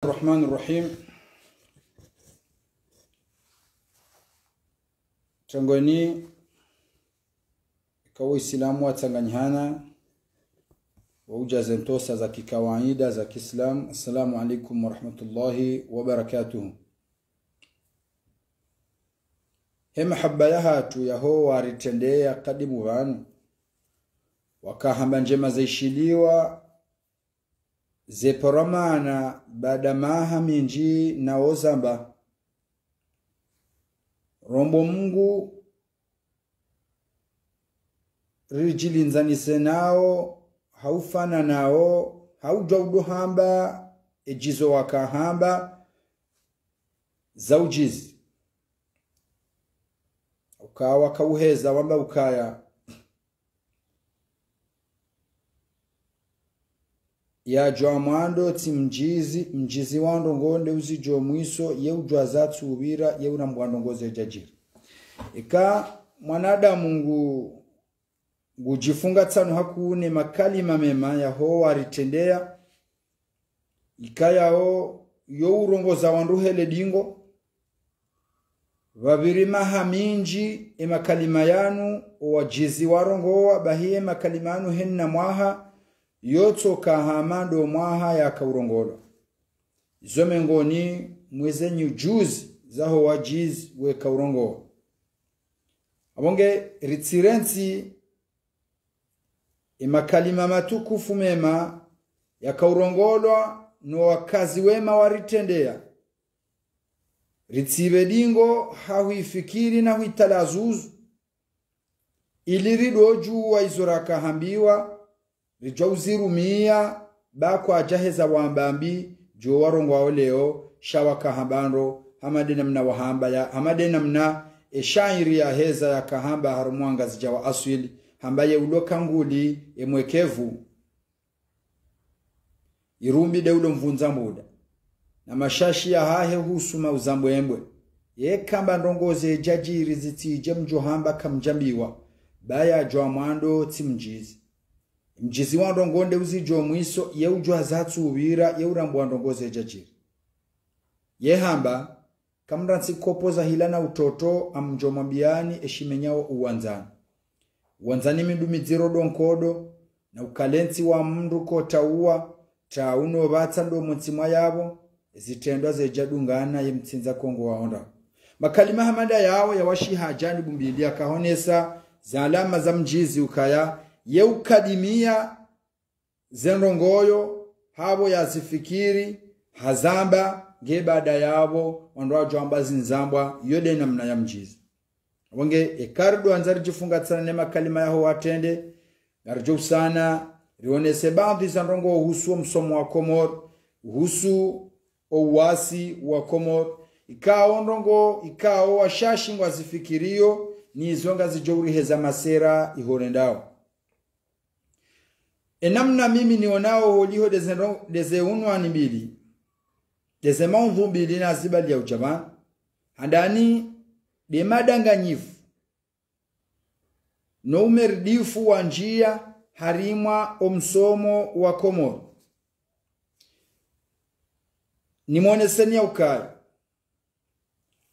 الرحمن الرحيم. Tangoni kwa Uislamu watanganyana waujaze ntosa za kikawaida za Kiislamu. Assalamu alaikum wa rahmatullahi wa barakatuh. Hema habaya hatu yaho waritendea kadimu vanu wakahamba njema zaishiliwa zeporamana baada maha minji na ozamba rombo Mungu rijilinzanise nao haufana nao haujaudu hamba ejizo wakahamba zaujizi ukawa kauheza wamba ukaya ya jwamando ti mjizi wando ngonde uzijo mwiso ye ujwa zatu ubira ye unambwando ngoze jajiri ika mwanadamu ngujifunga tsano hakune makalima mema yaho waritendea ikayao yo urongoza wandu hele dingo vabirima haminji makalima yanu wajizi warongowa bahie makalima yanu henna mwaha yoto kahamando mwaha ya kaurongolo zome ngoni mweze nyujuzi zaho wajizi we kaurongo abonge ritirenzi makalima matukufu mema ya kaurongolwa no wakazi wema waritendea ritibe dingo hawifikiri na huitalazuzu ilirido juu wa izoraka hambiwa rijawzirumia bakwa jaheza wambambi jo warongo leo shawaka habando hamadena mna wahamba ya hamadena mna eshairi ya heza ya kahamba harumwanga zijawa aswili hambaye ulokanguli emwekevu irumbi de ulo mvunza muda na mashashi ya hahe husuma uzambwembwe yekamba ndongoze jajiri zitije mjohamba kamjambiwa baya jwa mwando timjizi mjizi wando ngonde uzijo mwiso ye ujwa zatu ubira ye urambu ndongoze jajiri ye hamba kamransi kopoza hilana utoto amjomambiani eshimenyao uwanzani mindumiziro donkodo na ukalenzi wa mndu kotauwa tauno batando muntima yabo zitendwa zejadungana ye mtsinza kongo waonda makalima hamada yao ya washi hajani bumbilia kahonesa za alama za mjizi ukaya ye ukadimia zenrongoyo habo yazifikiri hazamba gebada yabo wandoa jwamba zinzambwa yode namna ya mjizi wange ekardo anzari jifunga tsana nema kalima yaho watende narjo sana rionese baadhi za rongo husu msomo wa Komor husu owasi wa Komor ikao ndongo ikao washashi ngwazifikirio ni zonga zijouri heza masera ihorendao enamna mimi nionao holiho deze unwani mbili deze maudhu mbili na zibali ya ujama handani de madanganyifu no umeridifu wa njia harimwa omsomo wa Komor ni mwonesenia ukaya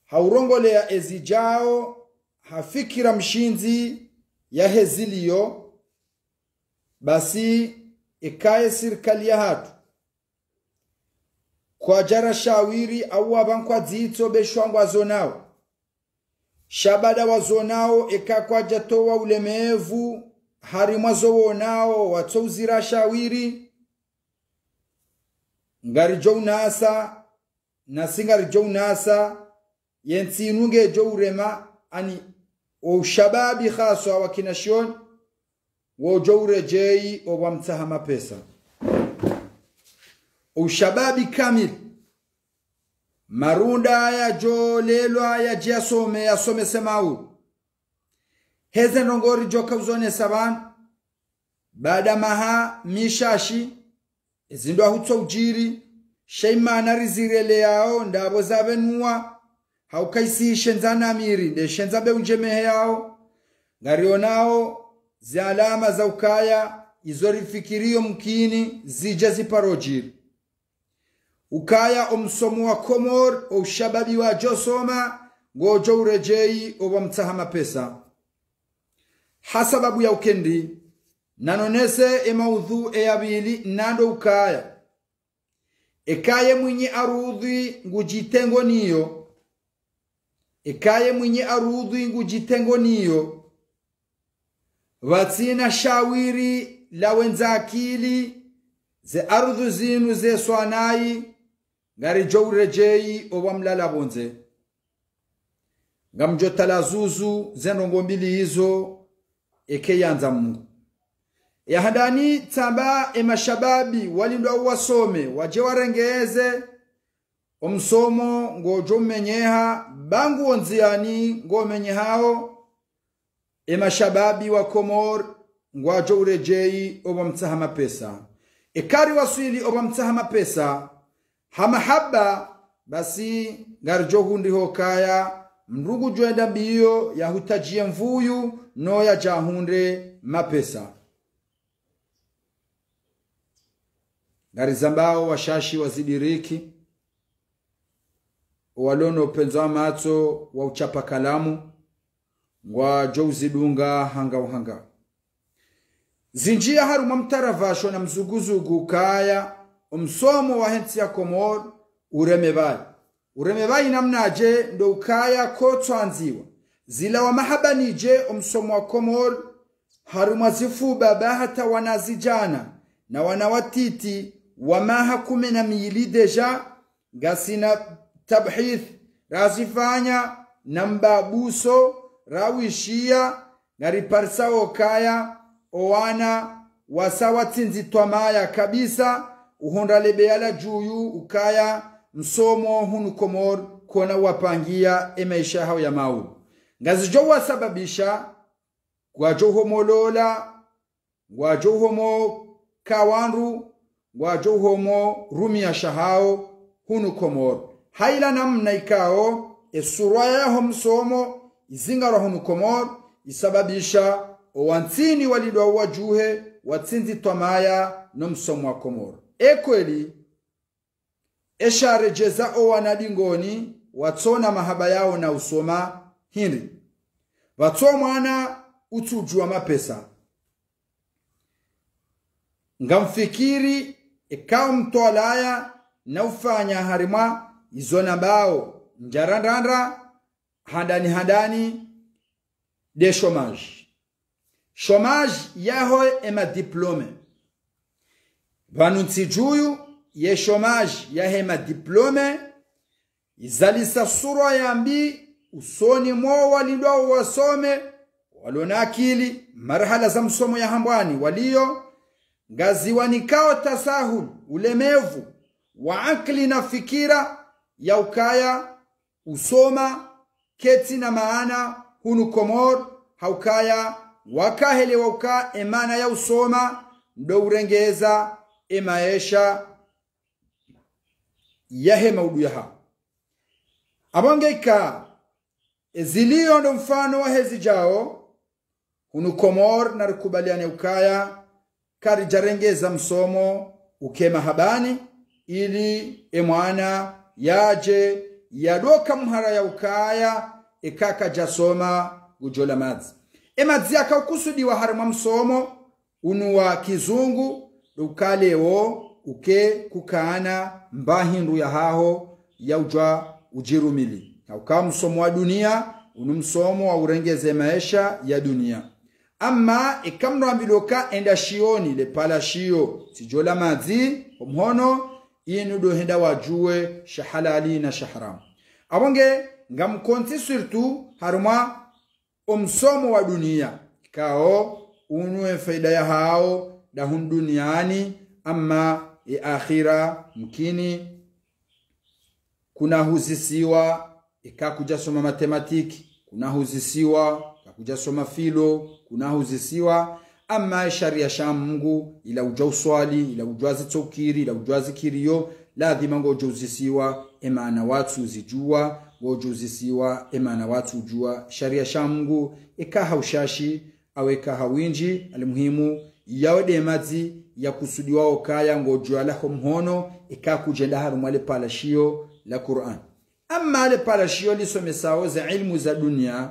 haurongolea ezijao hafikira mshinzi ya hezilio basi ikaye sirkali ya hatu kwa jara shawiri au wabankwa zito beshwangu wazonao shabada wazonao kwa jatowa ulemevu harimwa zoonao watouzira shawiri ngari jounasa nasingari jounasa yentinunge jourema ani ushababi khaswa wakinashon wojoure jei obamtahama pesa ushababi kamil marunda ya jo lelo ya jiasome ya some semau hezen rongori joka uzone saban baada maha mishashi izindwa hutso ujiri sheimana rizirele yao ndabo zabenwa haukaisi shenzana miri de shenzabe unjemehe yao ngarionao zi alama za ukaya izori fikirio mkini zija ziparojiri ukaya omsomo wa Komor o shababi wa josoma ngojo urejei owa mtahama pesa hasababu ya ukendi nanonese emaudhu eyabili nando ukaya ekaye mwenye arudhi ngujitengo niyo ekaye mwenye arudhi ngujitengo niyo watsina shawiri la wenza akili ze arudhu zinu ze swanai ngari jourejei owa mlala bonze ngamjo talazuzu zenongo mbili hizo eke yanza Mungu ya hadani tamba emashababi walindwa wasome waje warengeze omsomo ngojo menyeha bangu onziani ngo menyehao emashababi wa Komor ngwajo urejei oba mtahama pesa ekari waswili oba mtahama pesa hamahaba basi ngarjo hundi hokaya mrugu joenda mbiyo ya hutajie mvuyu no ya jahunde mapesa ngarizambao washashi wazidiriki walono penzo mato wa uchapa kalamu wa jouzidunga hanga zinjia haruma mtaravasho na mzuguzugu kaya umsomo wa henti ya Komor uremebai namnaje ndo ukaya kotwanziwa zila wa mahabanije umsomo wa Komor haruma zifu baba hata wanazijana na wanawatiti wa maha 12 deja gasina tabhith razifanya namba buso rawishia ngariparsa okaya owana wasawatinzi twamaya kabisa uhonda lebeala juyu ukaya msomo hunu Komor kona wapangia maisha hao ya mau ngazijo wasababisha gwajo molola gwajo homo kawanru gwajo homo rumia shahao hunu Komor haila namna ikao esuraya ya msomo izingara hunu Komor isababisha owansini walidwa wajuhe watsinzi twamaya no msomo wa Komor ekweli esharejeza owanadingoni watsona mahaba yao na usoma hindi watso mwana utujua mapesa ngamfikiri ekao mtolaya na ufanya harima izona bao njarandandra handani de chômage yaho ema diplome vanunsi juyu ye chômage yahema diplome izalisa sura yambi usoni mwa walindwa wasome walona akili marhala za msomo ya hambwani walio ngaziwa nikao tasahul ulemevu wa akli na fikira ya ukaya usoma keti na maana hunu Komor haukaya wakahele wauka emana ya usoma ndo urengeza emaesha yahe maudu yaha abongeika ezilio ndo mfano wa hezi jao hunu Komor na rikubaliane ukaya kari jarengeza msomo ukema habani ili emwana yaje yadoka mhara ya ukaya ekaka jasoma gujola madzi emadzi akakusudi wa harima msomo unuwa kizungu ukalewo uke kukana mbahindu ya haho ya ujwa ujirumili ukawa msomo wa dunia unu msomo wa urengeze maisha ya dunia ama ikamno ambiloka enda shioni le pala shio sijola madzi omhono inudo henda wajue shahalali na shahram abonge ngamkonti surtout haruma omsomo wa dunia kao unwe faida ya hao dahun duniani ama akhira mkini kuna huzisiwa ikakuja soma matematiki kuna huzisiwa ikakuja soma filo kuna huzisiwa ama sharia sha Mungu ila ujwa uswali ila ujwa zitokiri ila ujwa zikiriyo lazima ngojo uzisiwa emana watu zijua ngojo uzisiwa emana watu ujua sharia sha Mungu ikaha ushashi aweka hawinji alimuhimu yaode mazi ya kusudiwa okaya ngojwa la mhono ikakujenda harumu ale palashio la Qur'an. Amma ale palashio lisomesao za ilmu za dunia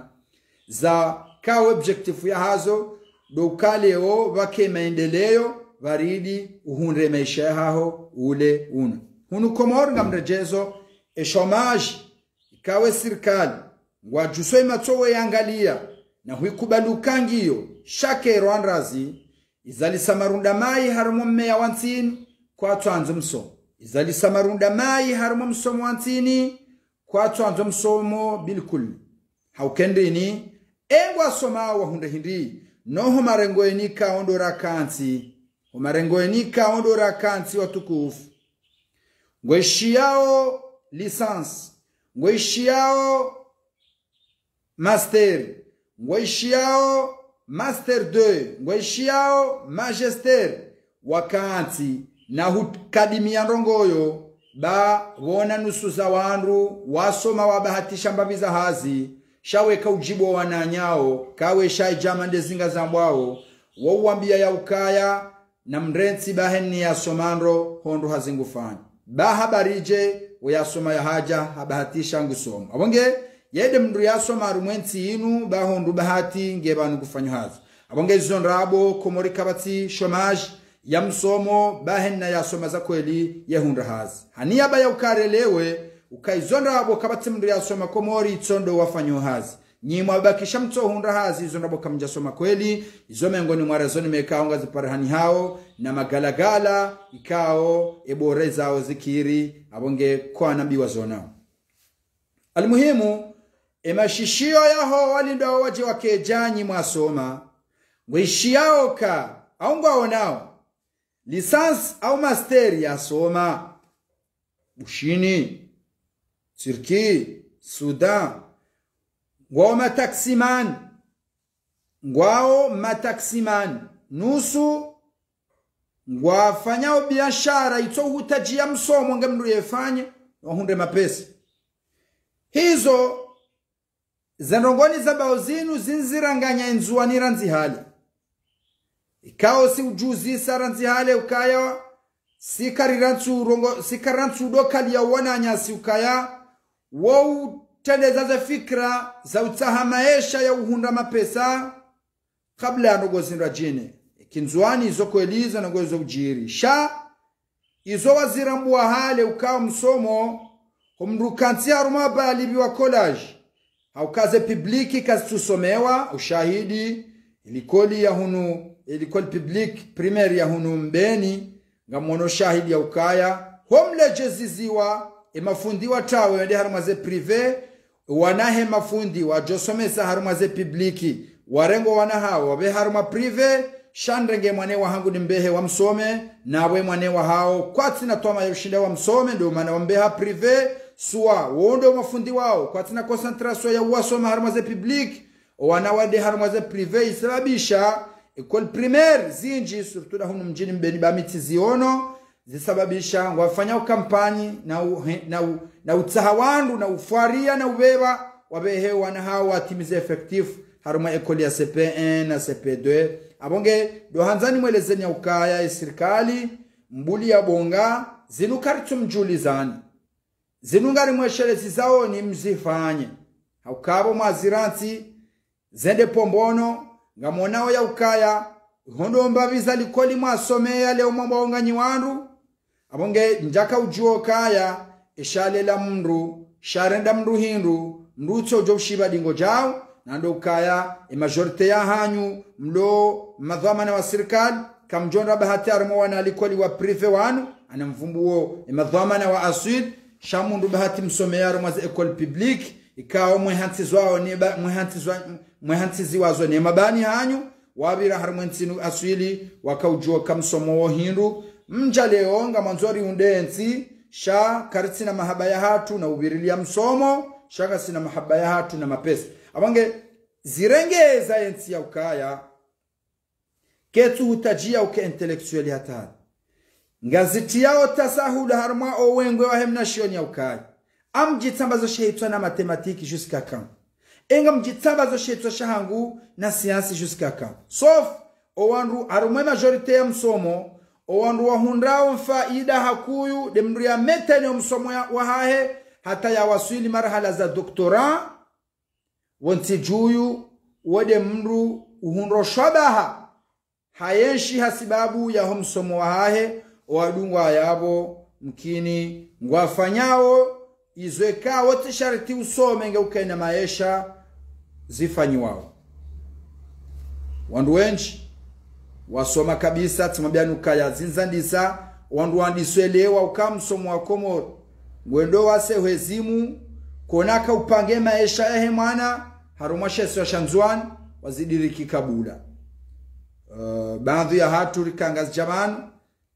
za ka objective ya hazo do kaleo wake maendeleo varidi uhunre maisha yao ule una hunu komorga mrejezo chômage ikawe serikali ngwajuswe matowe yangalia na huikubalukangio shake rwandazi izali samarunda mai harumo mmea wantini kwa twanzo msomo izali samarunda mai harumo msomo wantini kwa twanzo msomo bilkul haukendini engwa soma wa hunde hindi noho marengo enika ondora kanti umarengo enika ondora kanti watukufu ngweshiao licence ngweshiao master ngweshiao master 2 ngweshiao magister wakanti na hukadimia ndongoyo ba wona nusu za wandu wasoma wabahatisha mbaviza hazi shawe kaujibu wananyao kawe shai jamande zinga zambwao wauambia ya ukaya na mrensi baheni ya somandro hondo hazingufani baha barije uyasoma ya haja habahatisha ngusoma abonge yede mndu yasoma arumwensi inu bahondu bahati ngebanu kufanyo hazi abonge zonrabo komori kabati chômage ya msomo bahena yasoma za kweli yehunda hazi hania ba ya ukarelewe ukaizonrabo kabati mndu yasoma komori tsondo wafanyo hazi nyimwa bakisha mto hunda hazi zonrabo kamja soma kweli izome ngoni mwarazoni mekaonga ziparahani hao na magalagala ikao eborezao zikiri abonge kwa nabii wazona almuhimu emashishio yaho walindo waje wakejanyi mwasoma ngwishiao ka au ngwaonao licence au master ya soma Bushini Turki Sudan ngwao mataksiman nusu ngwafanyao biashara ito hutajia msomo ngemndu yefanye wahunde mapesa hizo zanongoni za baozinu zinziranganya enzuanira nzihali ikao si ujuzi sara nzihali ukaya sikarantsu dokali ya wananyasi ukaya wau tendeza za fikra za utahamaesha ya uhunda mapesa kabla ya nogozindwa jine kinzuani izo kweliza nogozo ujiri sha izo wazirambuwa hale ukao msomo humrukantia haruma balibi wa college haukaze publiki kasitusomewa ushahidi ilikoli ya hunu ilikoli public primaire ya hunu mbeni ngamono shahidi ya ukaya homlejeziziwa mafundiwa tawe wende harumaze prive wanahe mafundi wajosomesa harumaze publiki warengo wanahawa wabe haruma prive shandrenge mwane wa hangu nimbehe wa msome na we mwane wa hao kwa tina toma yushinde wa msome ndo mwane wa mbeha prive suwa wondo mafundi wao kwa tina concentration ya uwasoma harumaze publiki wanawade harumaze prive isababisha école primaire zinji surtout na hunu mjini mbeni bamiti ziono zisababisha wafanya kampani na utahawandu na ufaria na ubeba wabehe wana hao watimize effectif haruma école ya CP1 na CP2 abonge do hanzani mwelezeni ya ukaya serikali mbuli ya bonga zinukaritu mjulizani zinungari mweshelezi zao ni mzifanye haukabo maziranti zende pombono ngamonao ya ukaya hondo mbaviza likoli mwasomea leo mambo onganyi wandu abonge njaka ujuo kaya ishalela mndu sharenda mndu hindu mnducho joshiba dingo jao nando ukaya majorite ya hanyu mlo madhamana wa serikali kamjonda bahati armo wana likoli wa prive wanu anamvumbuo madhamana wa asid shamundu bahati msomea armo za école publique ikao mwehantzizwao ni mwehantsiziwazo ni mabani hanyu wabira harumwensinu aswili wakaujua kamsomo hindu mja leo nga manzori undenzi sha kariti na mahaba ya hatu na ubirilia msomo shaka sina mahaba ya hatu na mapesa abange zirengeza ensi ya ukaya ketu hutajia uke intelektueli hatari ngaziti yao tasahula harma owengwe wa hemna shioni ya ukaya amjitambazo shehitwa na matematiki jusqu'à quand enga mjitambazo shehitwa shahangu na siansi jusqu'à quand sauf o wandu harumwe majorite ya msomo o wandu wahundrao faida hakuyu de mndu ya metene msomo wa hahe hata ya wasili marhala za doktora wanti juyu wade mndu uhunro shabaha hayenshi hasibabu ya msomo wa hahe wadungwa yabo mkini ngwafanyao izweka wote sharti usome ngeukaina maisha zifanyiwao. Wandu wenchi wasoma kabisa tumwambia nukaya zinzandisa wandu wandiswelewa ukamsomo wa Komoro ngwendo wase hezimu konaka upange maisha yahe mwana harumashe swa shanzwan wazidiriki kabula. Baadhi ya hatu rikangazi jamani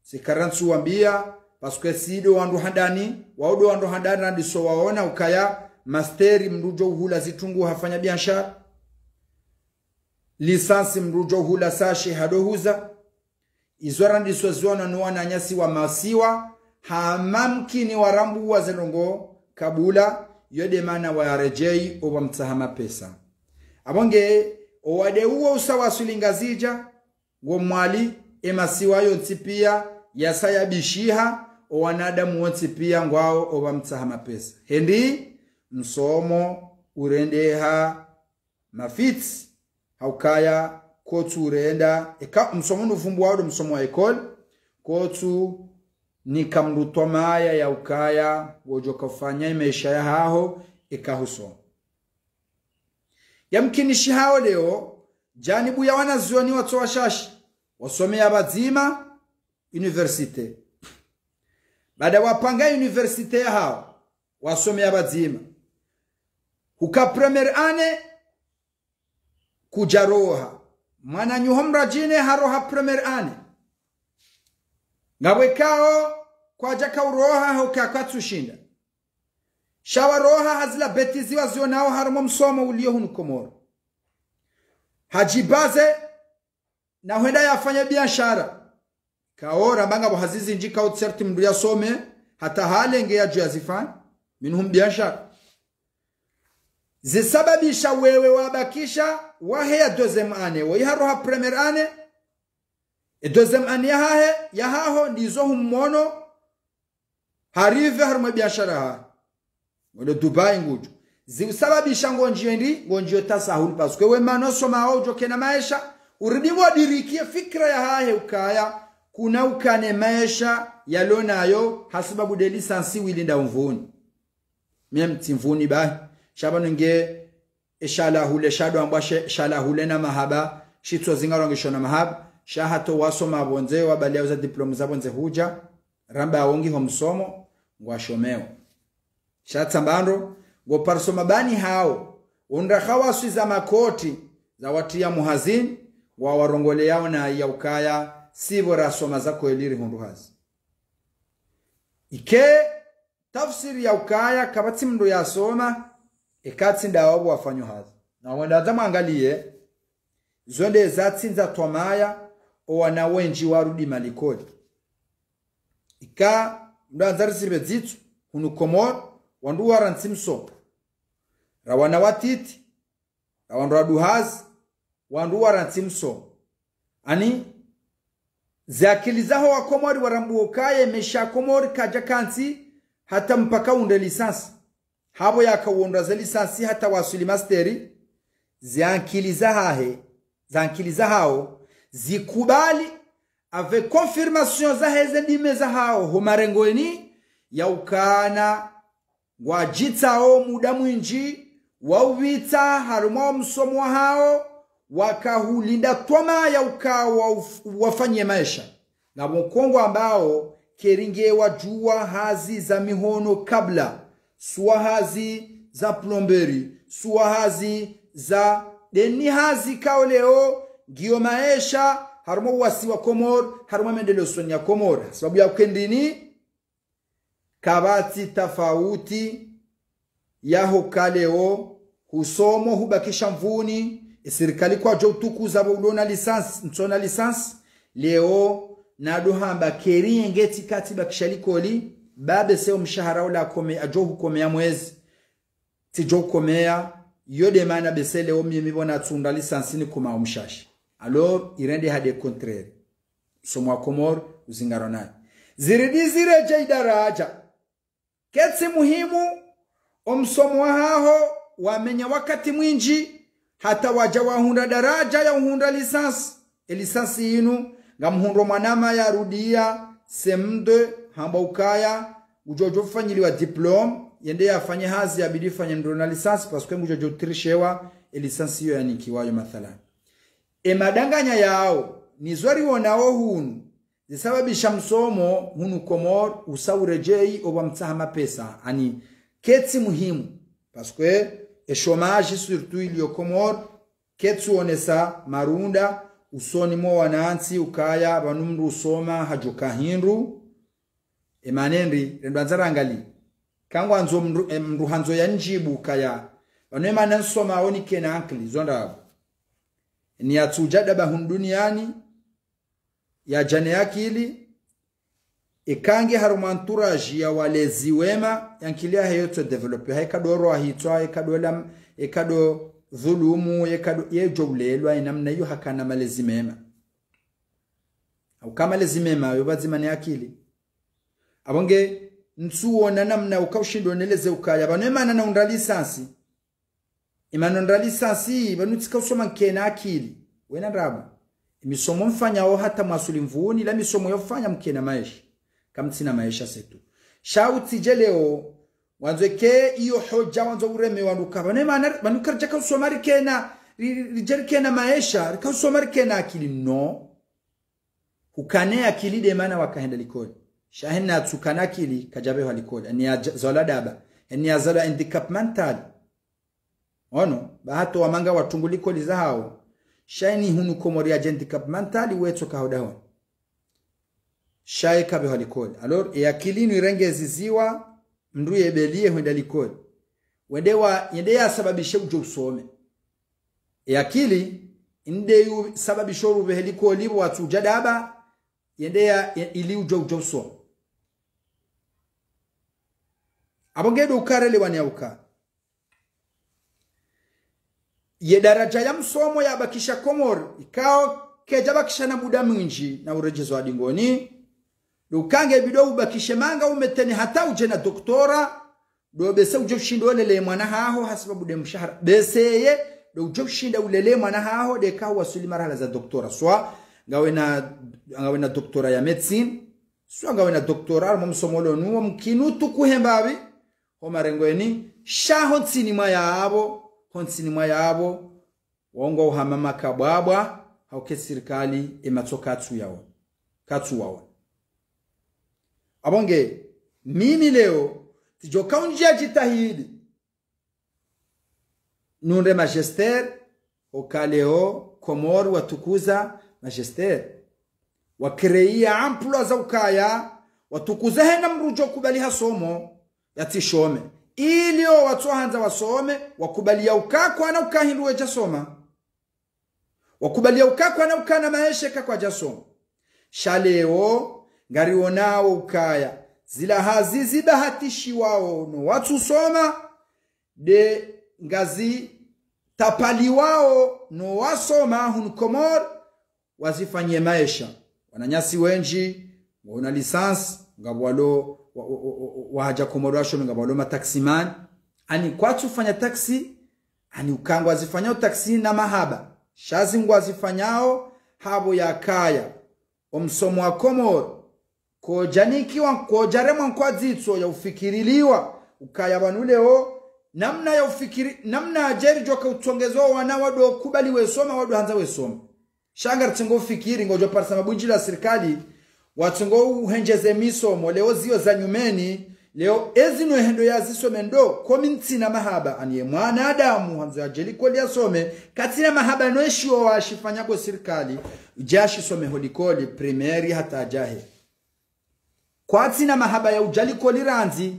sikaransu wambia paske sido wandu handani waudo wandu handani randiso waona ukaya masteri mrujo uhula zitungu hafanya biashara lisansi mrujo uhula sashi hadohuza izo randiso ziona nuwana nyasi wa masiwa hamamkini warambu wa zenongo kabula yode mana wa rejei owa mtahama pesa abonge owade uwa usawa sulingazija ngomwali emasiwa yonti pia yasaya bishiha owanadamu wonti pia ngwao owa mtahama pesa hendi msomo urendeha mafits haukaya kotu urenda msomo nufumbu wado msomo wa ekol kotu nikamrutomaya ya ukaya wojoka ufanya maisha ya haho ikahuso yamkinishi hao leo janibu ya wanazuoni watu washashi wasomea bazima universite baada wapanga universite ya hao wasomea bazima huka premier ane kujaroha mwana nyuhomra jine haroha premier ane ngawekao kwa jaka uroha huka katushinda shawa roha hazila betiziwa zionao harumo msomo ulio hunu Komoro hajibaze na huenda yafanya biashara kaora banga bohazizi njika utserti mdu ya some hata hale nge ya juu ya zifani minuhum biashara zisababisha wewe wabakisha wahe ya dozem ane wahiharoha premier ane dozem ane ya haho ndizo humono harive harumo biashara haa wado Dubai nguju ziusababisha ngonjio tasahuli paske we manoso maojo kena maisha uridimo dirikie fikra ya hahe ukaya kuna ukane maisha yalonayo hasibabu de lisansi wilinda umvuni miem timvuni ba shabano nge eshala hule shado ambwa shala hule na mahaba shitso zingaronge shona mahaba shahato wasoma bonze wabalia diploma za bonze huja ramba aongi homsomo ngwashomeo shatambando go parsoma bani hao unda khawasi za makoti za watia muhazin wa warongole yao na ya ukaya sibo rasoma zako eliri hundu hazi ike tafsiri ya ukaya kabati mndo ya soma ikati ndawabu wafanyo hazi na wenda zama angalie zonde za tinza tomaya o wanawenji warudi malikodi ika ndo anzarisi bezitu hunu Komoro wandu waransimso rawana watiti rawandu waduhazi wandu waransimso ani zakilizaho wa Komori warambu ukaye mesha Komori kaja kansi hata mpaka unde lisansi habo yaka uonda za lisansi hata wasuli masteri zankiliza hao zikubali ave confirmation za heze dime za hao humarengweni ya ukana wajitao muda mwinji wawita harumwa msomo hao wakahulinda toma ya ukawa wafanye maisha na mkongo ambao keringe wajua hazi za mihono kabla suwa hazi za plomberi suwa hazi za deni hazi kao leo giyo maisha harumwa wasi wa Komoro harumwa mendelo sonya Komoro sababu ya ukendini kabati tafauti yaho kaleo husomo hubakisha mvuni serikali kwa jo tukuza ulona lisansi ntona lisansi leo naduhamba keri ngeti katiba kishalikoli babe seo mshahara ula kome ajo hukomea mwezi tijo komea yode mana besele o mimi bona tunda lisansi ni kuma umshashi alors irende hade contraire msomo wa Komor uzingarona ziridi zireje idaraja ketsi muhimu omsomo haho wamenya wakati mwinji hata waja wahunda daraja ya uhunda lisansi inu ngamuhundo manama ya rudia semde hamba ukaya ujojo fanyiliwa diplome yende yafanye hazi ya bidi fanye ndona lisansi paske ujojo tirishewa lisansi hiyo yanikiwayo mathalan madanganya yao nizwari wonao hunu zisababisha msomo hunu Komor usawurejei oba mtsahama pesa ani ketsi muhimu paske chômage surtout iliyo Komor ketsu onesa marunda usoni mo wanansi ukaya banumru usoma hajuka hindu manenri rendanzara angali kangwa nzo mruhanzo ya njibu kaya banema nansoma oni kena ankli zonda ni atujada bahun duniani ya jane yakili ikange harumanturage ya walezi wema yankilia hayoto develop haikadoro ahitwa ikado dhulumu yejowlelwa inamna hiyo hakana malezi mema au kama malezi mema yobazi akili abonge nsuona namna ukaushindwa neleze ukaya banema na undalisansi imano ndalisansi banutsika usoma nkena akili wena rabu imisomo mfanyao hata masuli mvuni la misomo yofanya mkena maisha kamtsina maisha setu shauti jeleo wanzweke iyo hoja wanzo ureme wanuka banema banukarja ka usoma rikena rijerikena maisha rika usoma rikena akili no hukane akili de mana wakahenda likoni shahina tsukana akili kajabe walikoni ni zola daba ni zola handicap mental ono bahato wamanga watunguliko lizao shaini hunu Komor ya handicap mental wetu kahodaho shaye kabe walikoni alors akili ni renge ziziwa mnduye belie hwenda likoni yende ya sababishe ujo usome akili inde yu sababisho ube helikoli watu jadaba yende ya ili ujo usome abongedo ukarele wanyauka ye daraja ya msomo ya bakisha Komor ikao kejabakisha na muda mwinji na urejezo wa dingoni dukange bido ubakishe manga umeteni hata uje na doktora do bese uje ushindo lele mwana haho hasibabu de mshahara beseye do uje ushinda ulele mwana haho de ka wasuli marhala za doktora swa ngawe na doktora ya medicine swa ngawe na doktora mu msomo lo nuwo mkinu tukuhembabi ho marengweni shaho tsinima yabo wongo uhamama kabwabwa hauke serikali ematsoka katsu wao abonge mimi leo tijoka unjia jitahidi nunde magister okaleo Komor watukuza magister wakreia amplo za ukaya watukuza hena mrujo kubali hasomo yatishome ilio watu hanza wasome wakubalia ukakwa na ukahinduwe jasoma wakubalia ukakwa na ukana maeshe kwa jasoma shaleo ngarionao ukaya zila hazizi bahatishi wao no watu soma de ngazi tapali wao no wasoma hunu Komor wazifanye maisha wananyasi wenji wana lisansi ngabwalo wahaja Komor washo ngabwalo mataximan ani kwatu fanya taxi ani ukangwa zifanyao taxi na mahaba shazi ngwa zifanyao habo ya kaya omsomo wa Komor kojaniki kojarema kwa zitso ya ufikiriliwa ukaya banuleo namna ya ufikiri namna ajeri joka utongezo wana wado kubali wesoma wado hanza wesoma shangar tsingo fikiri ngojo parsa mabunji la serikali watungo uhenjeze misomo leo zio za nyumeni leo ezino hendo ya zisome ndo kominti na mahaba aniye mwana adamu hanzo ya jeliko liya some katina mahaba noeshiwa wa shifanyako serikali jashi some holikoli primeri hata ajahe kwa tina mahaba ya ujaliko liranzi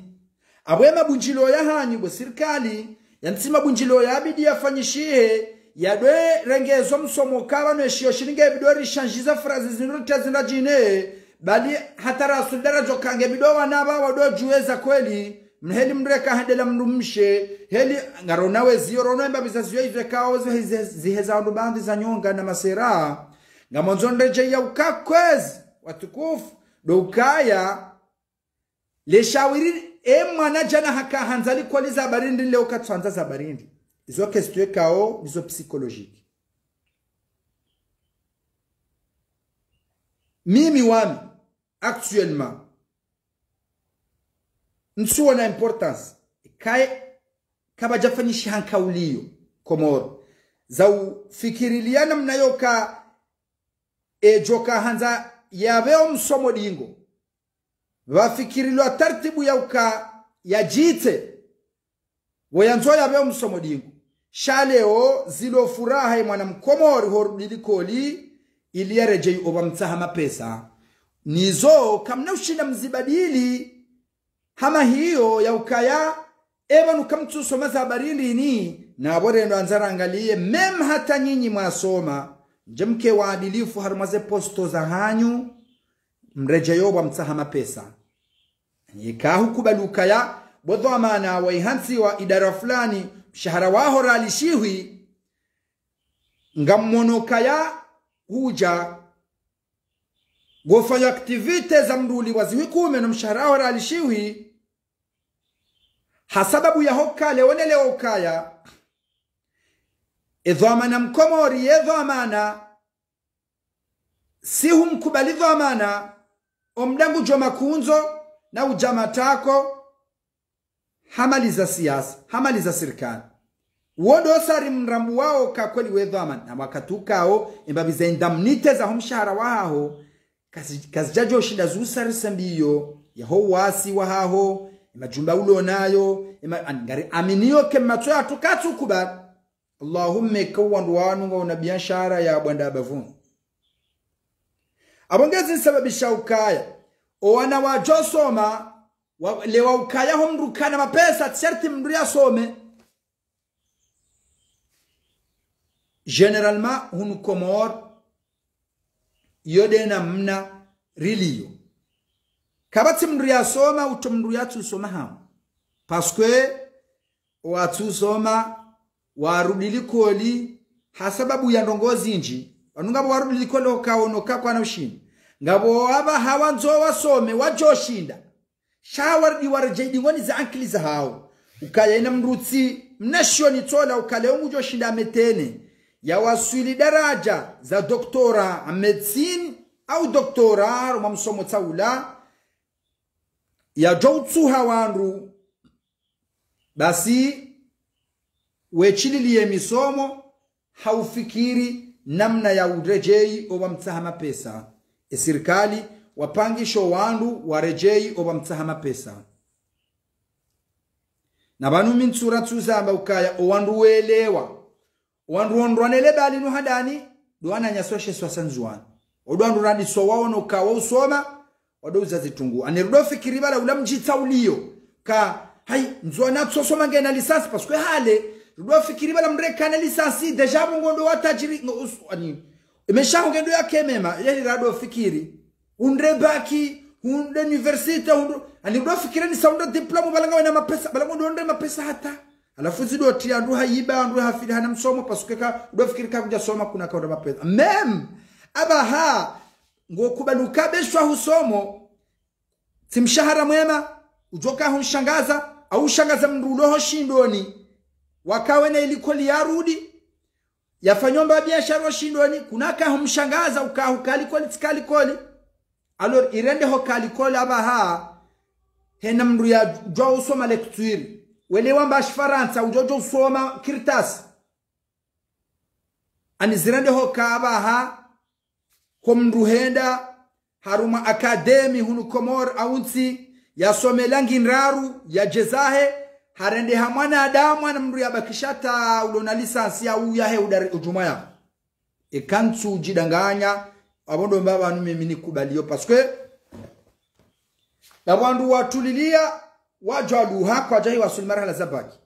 abwe mabunjilo ya hanyi bo serikali yantima bunjilo ya abidi yafanyishie yadwe rengezo msomo kawa noeshiwa shilinge bidori shanjiza frazi zinurita zinajine bali hata rasul darajo kange bido wanaba wado jueza kweli mheli mreka handela mnumshe heli ngaronawe zio ronawe bizaziyo izwekao ziheza ndubandi za nyonga na masera ngamonzo ndeje ya ukakwezi watukufu do ukaya le shawiri mwana jana haka hanzali kwali za barindi leo katwanza za barindi izo kestwe kao izo psychologique mimi wami actuellement nsuwa na importance kai kaba jafanyishi hankauliyo Komoro za ufikiriliana mnayoka joka hanza yabeo msomo dingo wafikirilwa tartibu ya uka ya jite wayanzo yabeo msomo dingo shaleo zilo furaha mwana mkomori horudilikoli ili yarejei oba mtahama pesa nizo kamna ushina mzibadili hama hiyo ya ukaya eba nukamtu soma za barindi ni na abore ndo anzara angalie mem hata nyinyi mwasoma jemke waadilifu harumaze posto za hanyu mrejeyo wa mtahama pesa yikahu kubaluka ya bodho amana wa ihansi wa idara fulani mshahara waho ralishiwi ngammonoka ya huja gofanya aktivite za mduli waziwikume na mshahara waho ralishiwi hasababu ya hoka leonele okaya edho amana mkomori edho amana si humkubali edho amana omdangu joma kunzo na ujama tako hamaliza siasa hamaliza serikali wodo sari mrambu wao kakweli wedho amana na wakatukao imbabiza indamnite za humshahara waho kazijajo shida zusari sambiyo yaho wasi waho majumba ulo nayo ngari aminiyo kemato ya tukatu kubar Allahumma kawandu wanu na biashara ya bwanda bavun abongezi sababisha ukaya owana wajosoma lewa ukaya homrukana mapesa tserti mndu yasome generalement hunu Komor yodena mna rilio kabati mndu yasoma uto mndu yatu soma hamu paske watu soma warudilikoli hasababu ya ndongozi nji wanungabo warudilikoli okaonoka kwa na ushindi ngabo waba hawanzo wasome wajoshinda shawardi warjeidi ngoni za ankili za hao ukaya ina mrutsi mnashoni tola ukale umujoshinda metene ya waswili daraja za doktora medicine au doktora roma msomo taula ya joutsu hawandu basi wechililiye misomo haufikiri namna ya urejei oba mtahama pesa serikali wapangisho wandu warejei oba mtahama pesa na banu mintsura tuzamba ukaya owandu welewa wandu ondwanele bali no hadani duana nyasoshe swasanzwana odwandu radi so waono ka usoma odoza zitungu anirudo fikiri bala ulamjita ulio ka hai nzwana tsosoma ngena lisansi parce que hale rudo fikiri bala mreka na lisansi deja bongondo watajiri ani imesha ngendo yake mema yeli rado fikiri undrebaki unde university undo anirudo fikiri ni saundo diploma balanga na mapesa balanga ndo mapesa hata alafu zido tia ndo haiba ndo hafili hana msomo parce que ka ndo fikiri ka kuja soma kuna kaunda mapesa mem aba ha ngokubaluka beshwa husomo simshahara mwema ujoka hunshangaza au shangaza mnduloho shindoni wakawe na ilikoli yarudi yafanyomba biashara shindoni kunaka humshangaza ukahukali koli tsikali koli alors irende hokali koli aba ha hena mndu ya jo usoma lecture wele wamba Faransa ujojo usoma kirtas anizirende hokaba ha komndu henda haruma akademi hunu Komor aunsi ya somelangi nraru ya jezahe harende hamwana adamu na mndu ya bakishata ulona lisansi ya uyahe udari ujumaya ekantu jidanganya abondo mbaba anu mimi nikubaliyo parce que nabandu watulilia wajwa duha kwa jahi wasuli marhala zabaki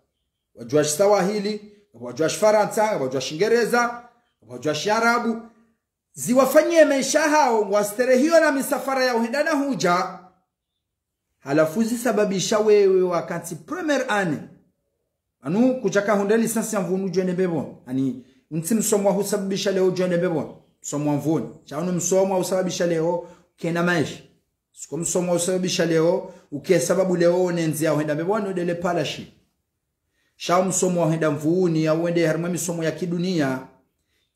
wajwa Swahili wajwa Faransa wajwa Shingereza wajwa Sharabu ziwafanyie maisha hao wasterehio na misafara ya uhendana huja halafu zisababisha wewe wakati premier année anu kuchaka honda lisansi ya mvunu jone bebon ani nti msomo husababisha leo jone bebon msomo mvunu chaunu msomo husababisha leo kena maisha siko msomo husababisha leo uke sababu leo nenzia honda bebon udele palashi shao msomo henda mvuni au wende harima misomo ya kidunia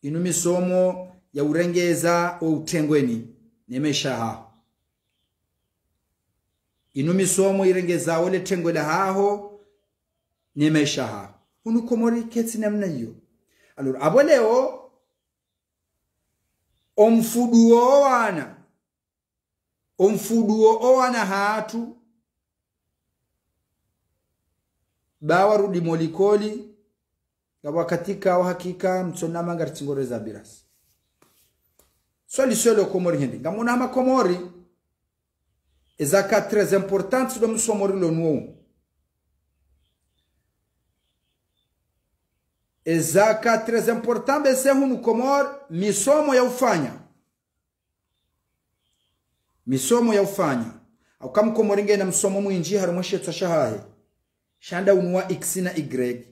inu misomo ya urengeza o utengweni nemesha ha inu misomo irengeza ole tengwela haho nemesha ha unu komori keti namna hiyo. Allora abo leo omfuduo wana hatu bawa rudi molikoli kwa katika hakika mtsonama ngartingore za biras swali solo komori hindi ngamuna ama komori ezaka très importante do msomori lo nuo ezaka très important bese hunu komor misomo ya ufanya au kama komori ngena msomo mwinji harumoshe twashahahe shanda unwa x na y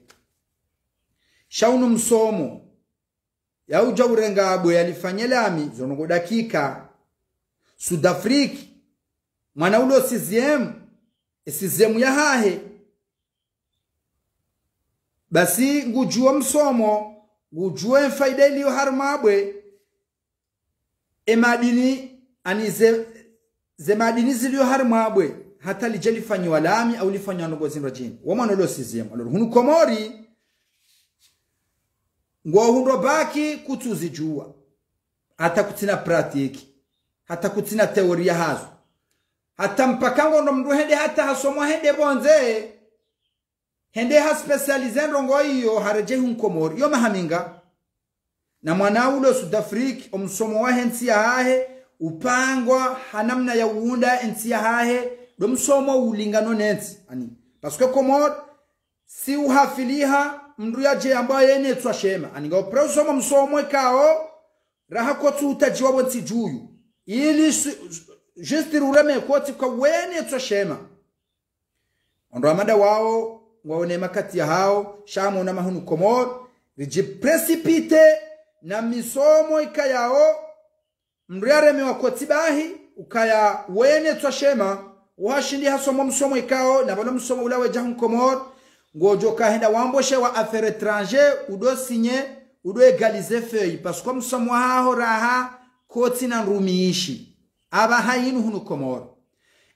shaunu msomo ya uja urenga abwe yalifanyelami zonongo dakika Sudafriki mwana ulo sizemu ya hahe basi ngujua msomo ngujua mfaida iliyo harumabwe emadini anize zemadini ziliyo harumabwe hata lijelifanywa lami au lifanywa ngozi rajini wamwana ulo sizemu aloro hunu komori ngo hundo baki kutuzijua hata kutina praktiki hata kutina teoria hazo hata mpakango ndo mndu hende hata hasomwa hende bonze hende ha specialize ndongo hiyo hareje hunkomori yo mahaminga na mwana ulo Sudafriki omsomo wa hensi ya hahe upangwa hanamna ya uunda ensi ya hahe do msomo ulingano nensi ani paske komor si uhafiliha mndu yaje ambaye yene twashema ani ngo preusoma msomo kao raha ko tutajiwa bonsi juyu ili juste rureme koti kwa wene twashema ondo amada wao waone makati ya hao shamo na mahunu komor rije precipite na misomo ikayao mriareme wa kotibahi ukaya wene twashema washindi hasomo msomo ikao na bano msomo ulawe jahun komor ngojo kahenda wamboshe wa affaires étrangères udo signer udo égaliser feuille parce que msomo haho raha koti na rumiishi aba hayinu hunu komor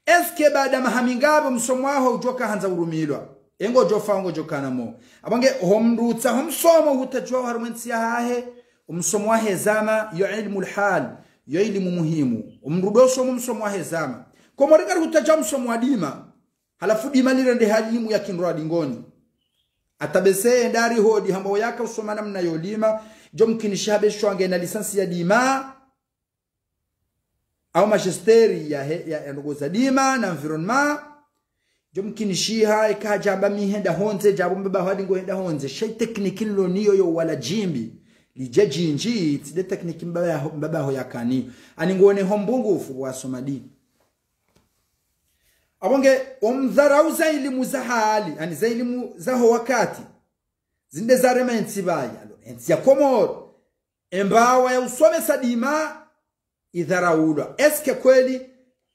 eske baada mahamingabo msomo haho ujoka hanza urumilwa engo jofango jokanamo abange homrutsa homsomo hutajwa harumwensi hahe umsomo wa hezama yo ilmu alhal yo ilmu muhimu umrudoso msomo wa hezama komorika hutajwa msomo wa dima halafu dima lirende halimu ya kinroa dingoni atabese ndari hodi hambo yaka usoma namna yolima jomkinishabe shwange na lisansi ya dima au magisteri ya ngoza dima na environnement jomkinishiha ikajamba mihenda honze jabo mbaba hadi ngo henda honze shay technique lo niyo yo wala jimbi lijejinji tide technique mbaba ho yakani ani ngone hombungu ufu wasoma dini abonge omdharauza elimu za hali ani za elimu za ho wakati zinde za remensi baya ensi ya komor embawa ya usome sadima idharaulwa eske kweli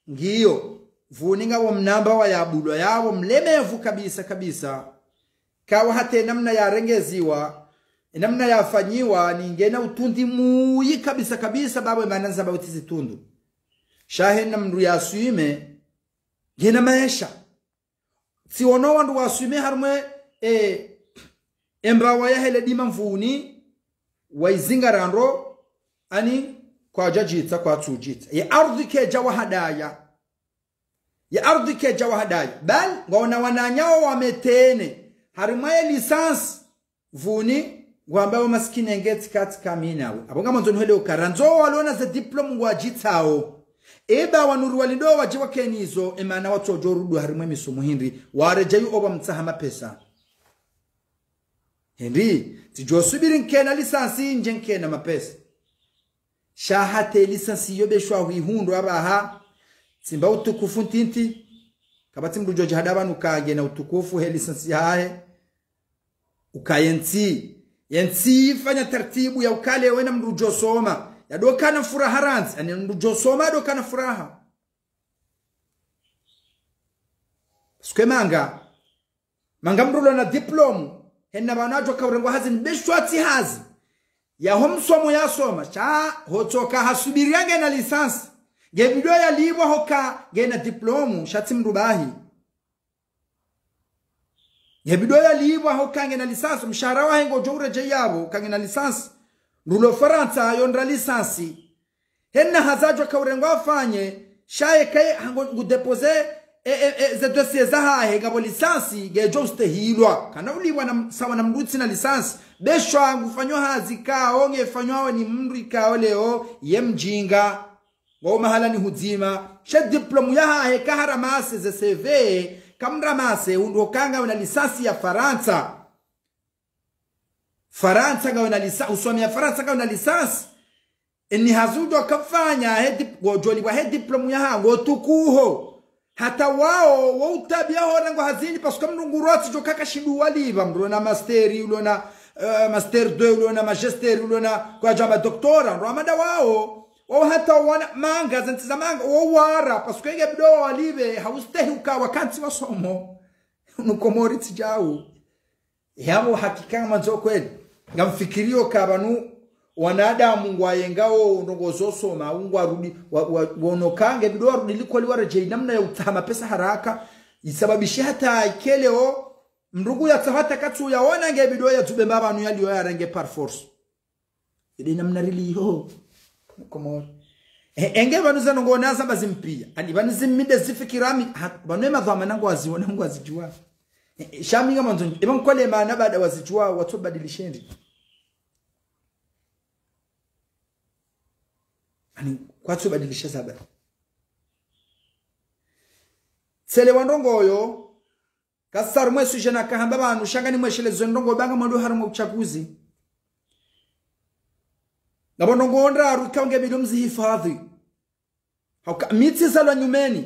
ngiyo vuninga wa mnamba wa yabulwa yabo mlemevu kabisa kawa hata namna ya rengeziwa namna ya fanyiwa ningena utundi muyi kabisa babo mananza bautizi tundu shahena mndu ya suime gena maisha si ono wandu wasuime harmwe embawa ya hele dima mvuni waizinga rando ani kwa jajita kwa tujita ya ardhi ke jawa hadaya bal ngona wananyao wametene harmwe lisansi vuni ngwamba maskini ngeti katika minawe abonga mwanzo nhele ukaranzo walona za diploma ngwajitao eba wanuru walindo wajiwa kenizo emana watu ojorudu harimwe misomo hindi warejayu oba mtsahama pesa hindi tijosubiri nkena lisansi nje nkena mapesa shahate lisansi yobe shwa huihundo abaha simba utukufu ntinti kabati mndu joji hadaba nukaje na utukufu he lisansi hae ukayenti yenti fanya taratibu ya ukale wena mndu josoma ya dokana furaha ranzi yani mndu josoma dokana furaha sikwe manga mndu na diplomu henna banajo kawrengo hazin beshwati hazi ya homsomo ya soma cha hotoka hasubiriange na lisansi gebido ya libo hoka gena diplomu shati mrubahi gebido ya libo hoka ngena lisansi mshahara wa hengo jore je yabo kangena lisansi rulo Faransa yondra lisansi henna hazajo kawrengo afanye shaye kai hango gudepose ze dossier za hahe gabo lisansi gejo stehilwa kana uliwa na sawa na mrutsi na lisansi beshwa ngufanywa hazi kao ngefanywa ni mndu kao leo ye mjinga wa mahala ni huzima she diplomu ya hahe kaharamase ze CV kamramase undokanga una lisansi ya Faransa ga una lisansi usomi ya Faransa ga una lisansi eni hazudo kafanya he gojoli wa he diplomu ya hahe wotukuho hata wao wautabia horango hazini pasuka mnunguroti jokaka shindu waliba mndu na masteri ulona master 2 ulona magister ulona kwa jamba doktora ndo amada wao hata wana manga zantiza manga wara pasuka yenge bido walibe haustehi ukawa kanti wasomo nukomori tijau yabo hakika manzo kweli ngamfikirio kabanu wanadamu ngwayengao ndongozo soma ungwa rudi wonokange bido rudi liko liwara je namna ya utama pesa haraka isababishi hata ikeleo mrugu ya tafata katu yaona nge bido ya tube baba anu yaliyo ya range par force idi namna rili yo komo enge banuza ngo naza bazimpia andi banizimide zifikirami banema dhamana ngo aziona ngo azijua shaminga manzo eba nkole maana baada wazijua watu badilisheni ani kwatso badilisha saba sele wandongoyo kasar mwesu jena kahamba banu shangani mweshele zondongo banga mando harimo uchaguzi nabonongo ondra rukange bidumzi hifadhi hauka miti zalo nyumeni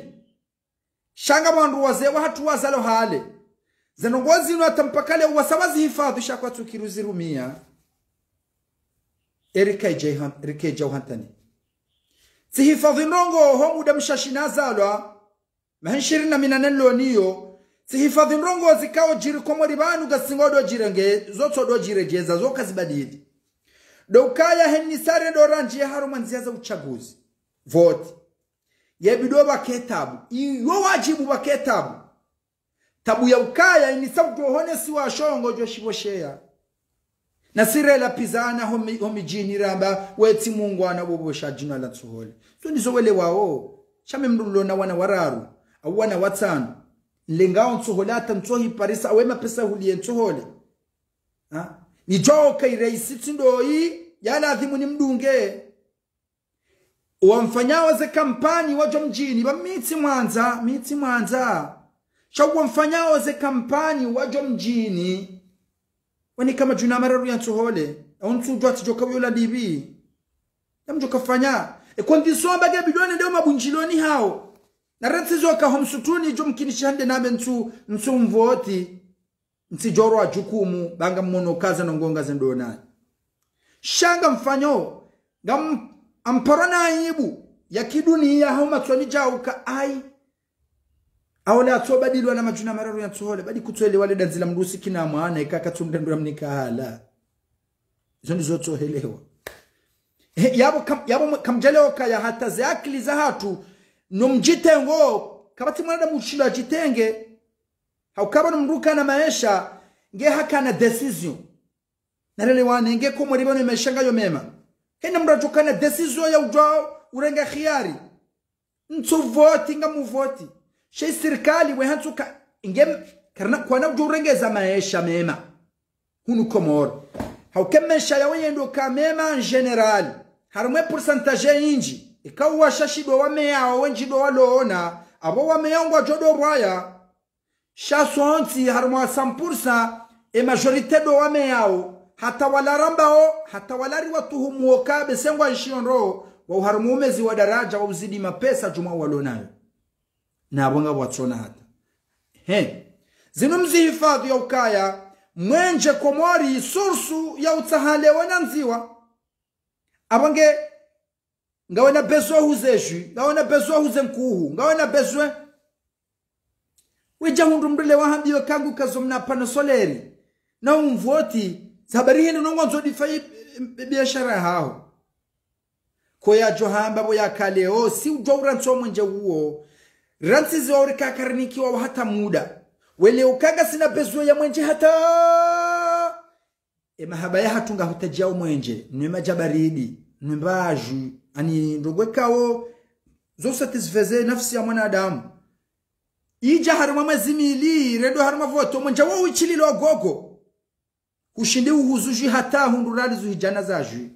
shanga bandu wazewa hatu wazalo hale zenongozi ino atampakale wasawazi hifadhi shakwatu kiruzi rumia Erika Jauhantani sihifadhi ndongo homu damshashina zalwa mahenshirina minanelo niyo sihifadhi ndongo zikao jiri komori banu gasingodo jirenge zoto do jirejeza zoka zibadili dokaya henisare do ranji haruma nziaza uchaguzi vote yebido baketabu iyo wajibu baketabu tabu ya ukaya inisauto honesi wa shongo jo shiboshea na sirela pizana homi jini ramba weti mungu anabobosha jina la tsuhole so nizo wele wao shame mndulo na wana wararu au wana watano lengao tsuhole ata mtsohi parisa awema pesa hulie tsuhole ha ni joka ireisi tindo hii yala adhimu ni mdunge wamfanyao ze kampani wajo mjini ba miti mwanza shawu wamfanyao ze kampani wajo mjini wani kama juna mararu ya tsuhole auntu jwati joka wiola dibi namjo kafanya kondiso bage bidone ndio mabunjiloni hao na ratizo ka homsutuni jo mkinishande nabe ntu mvoti nsijoro ajukumu banga mmono kaza nongonga zendona shanga mfanyo ngam amporona aibu ya kidunia hao matwani jauka ai awala atobadilwa na majuna mararu ya tsuhole badi kutwele wale danzila mrusi kina maana ikaka tumdendura mnikahala izo ndizo tsohelewa yabo kamjaleo kaya hata za akili za hatu nomjitengo kabati mwana mushilo jitenge haukaba nomruka na maisha nge hakana decision narele wane nge ko muri bano imeshanga yo mema kena mrajuka na decision ya ujao urenga khiari ntu vote ngamu vote she serikali we hantuka ingem karna kwana ujurengeza maisha mema hunu komoro haukemesha ya wendo kamema en general harumwe pourcentage inji ikawa shashido wameyao wenjido waloona abo wameyangwa jodo bwaya shasonti harumwa 100% e majorité do wameyao hata walarambao hata walari watuhumu okabe sengwa nshionro wa harumumezi wa daraja wa uzidi mapesa juma walonayo na abonga watsona hata zinu mzihifadhi ya ukaya mwenje komori sursu ya utahale wananziwa abange ngawena bezwa huzeshi ngawena bezwa huzenkuhu ngawena bezwe weja hundu mdule wahambiwe kangu kazomna panosoleri na umvoti sabari hinu nongonzo difai biashara hao koya johamba boya kaleo si ujawra nso mwenje huo ransi ziwauri kakarinikiwa wa hata muda wele ukaga sina bezwe ya mwenje hata mahaba ya hatunga hutajao mwenje nwema jabaridi nwembaju ani ndogwekao zo satisfeze nafsi ya mwanadamu ija haruma mazimili redo haruma voto mwenje wa uchililo gogo ushinde uhuzuji hata hundurali zuhijana zaju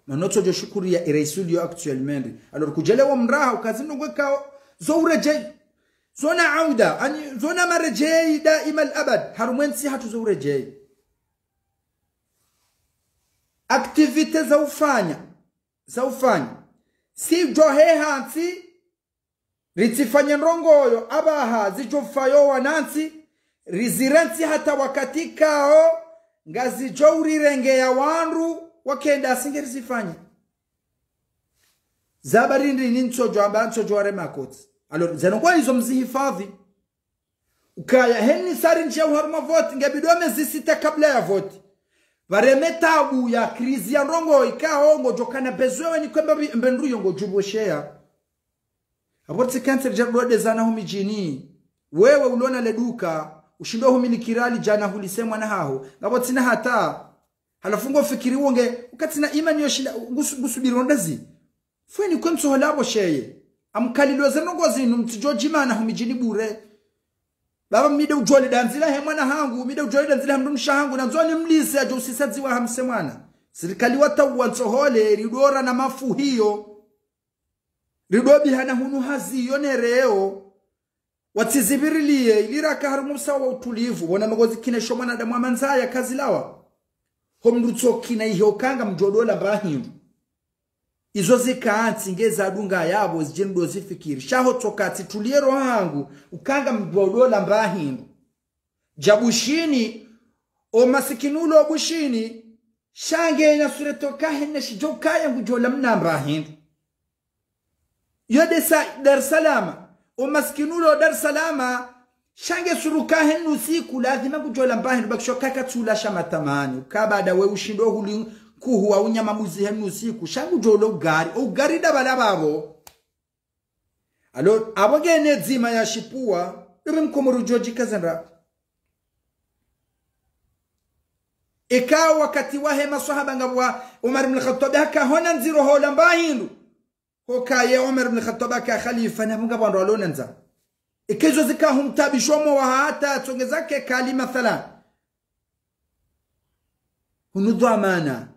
na noto jo shukuri ya ireisulio actuellement alors kujelewa mraha ukazindogwekao zo ureje zona auda ani zona marejei daima al-abad harumwensi hatu zo urejei activite za ufanya si johe hansi ritifanye nrongoyo abaha zijofayo wanansi rizirensi hata wakati kao ngazi jouri renge ya wanru wakenda asingeri zifanye zabarindi ninchojo abanchojo ware makoti alors zanokwa hizo mzihifadhi ukaya heni sari nje uharuma vote ngebidome zisita kabla ya vote varemetabu ya krizi ya rongo ikao ngojo kana bezwewe ni kwamba mbendu yongo juboshea aborti cancer jarode zana humijini wewe ulona leduka ushindo humilikirali jana hulisemwa na hao ngabotina hata halafungo fikiri wonge ukatina imani yoshinda gusubirondazi fweni kwemso holabo sheye amkalilo zenongo zinu mtijojimana humijini bure baba mide ujole danzila he mwana hangu mide ujole danzila mdumsha hangu na nzoni mlise ajo usisadziwa hamse mwana serikali watawa nsohole ridora na mafu hiyo ridobi hana hunu hazi yonereo watizibirilie iliraka harumu sawa utulivu wana magozi kinesho mwana damu amanzaya kazi lawa homrutso kina iyo kanga mjodola mbahindu izo zikaanti ngeza adunga yabo zijendo zifikiri shaho tokati tuliero hangu ukanga mjodola mbahindu jabushini o masikinulo bushini shange na suretoka henne shijokaya mjodola mbahindu yode sa Dar Salama o maskinulo Dar Salama shange suruka henu siku lazima kujola mbahindu bakishoka katula shamatamani ukabada we ushindo huli kuhuwa unyama muzi henu siku shangu jolo ugari dabala babo alors abogene zima ya shipua yube mkomuru joji kazanra ikawa wakati wahe maswahaba ngabwa Umar ibn Khattab haka hona nziro hola mbahindu hokaye Umar ibn Khattab aka khalifa na munga bando alonanza ikezo zikahum tabishomo wa hata tongezake kali mathalan hunudu amana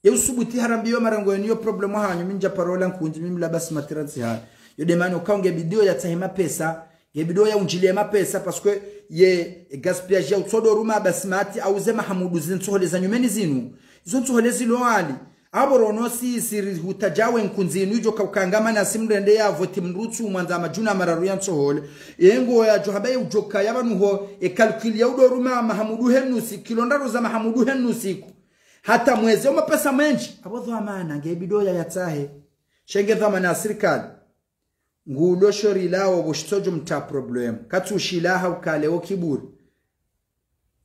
yusubuti harambiyo marango niyo problem hanyu minja parola nkunzi mimla basi matiransi ha yode mano kaunge bidio ya tahima pesa ye bidio ya unjilie mapesa parce que ye gaspillage ya utsodo ruma basmati auze mahamudu zinsohole za nyumeni zinu izo nsohole ziloali aborono si siri hutajawe nkunzinu ijo kaukangama na simrende ya voti mrutsu mwanza majuna mararu ya nsohole yengo ya johabaye ujoka yabanu ho calcul ya udoruma mahamudu henusi kilondaro za mahamudu henusiku hata mwezi oma pesa menji abodho amana ngebidoya yatahe shenge dhamana serikali ngulo shori lao boshitojo mta problem katushilaha ukaleo kiburi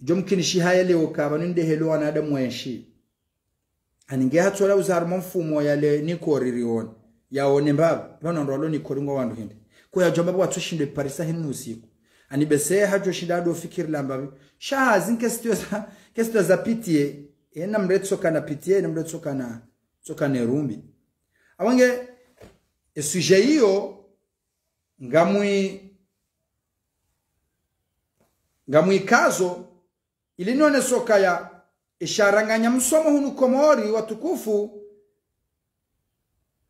jomkini shihaya leo kabaninde helo anada mwenshi aninge hatola uzarmo mfumo yale nikoririon yaone mbaba bano ndolo nikoringo wandu hindi ko ya jomba watushinde parisa hinu usiku anibese hajo shidado fikiri lambabi shaha zinke za pitie ena mretso kana pitie na mretso kana tsokane rumbi awange esuje hiyo ngamui kazo ilinone soka ya isharanganya msomo hunu komori watukufu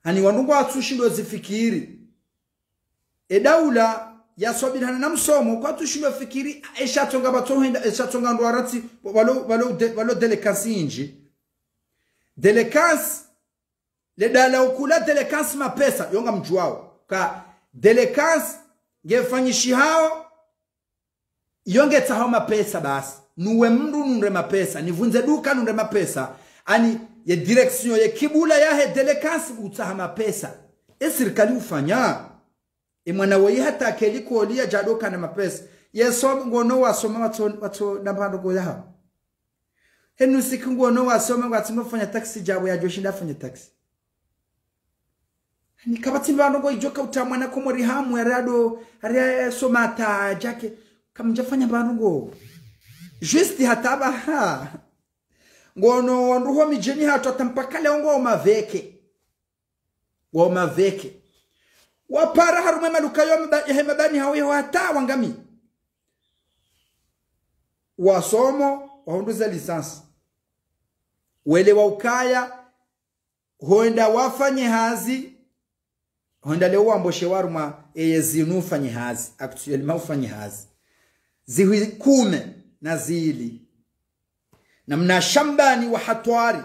hani wanungu watushindo zifikiri edaula ya sobirana na msomo kwa tushindo fikiri eshatonga batohenda eshatonga ndwarati walo delekansi inji delekansi le dala ukula delekansi mapesa yonga mjuao ka delekansi ngefanyishi hao yonge taho mapesa basi nuwe mndu nure mapesa nivunze duka nure mapesa ani ye direction ye kibula yahe delekansi utaha mapesa serikali ufanya mwana we hata keliko lia jadoka na mapesa yeso ngono wasoma watu nabando go yaha henu siku ngono wasoma watimofanya taxi jabo ya joshinda fanya taxi ni kabati bando go ijoka utamwana ko muri hamu ya rado ari somata jake kamjafanya bando go juste hataba ha ngono nduho mijeni hato tampaka leo ngo maveke wapara harume maduka yo mabani hawe hata wangami wasomo wahunduza lisansi wele wa ukaya huenda wafanye hazi huenda leo wamboshe waruma zinu ufanye hazi actually ufanye hazi ziwi kume na zili na mna shambani wa hatwari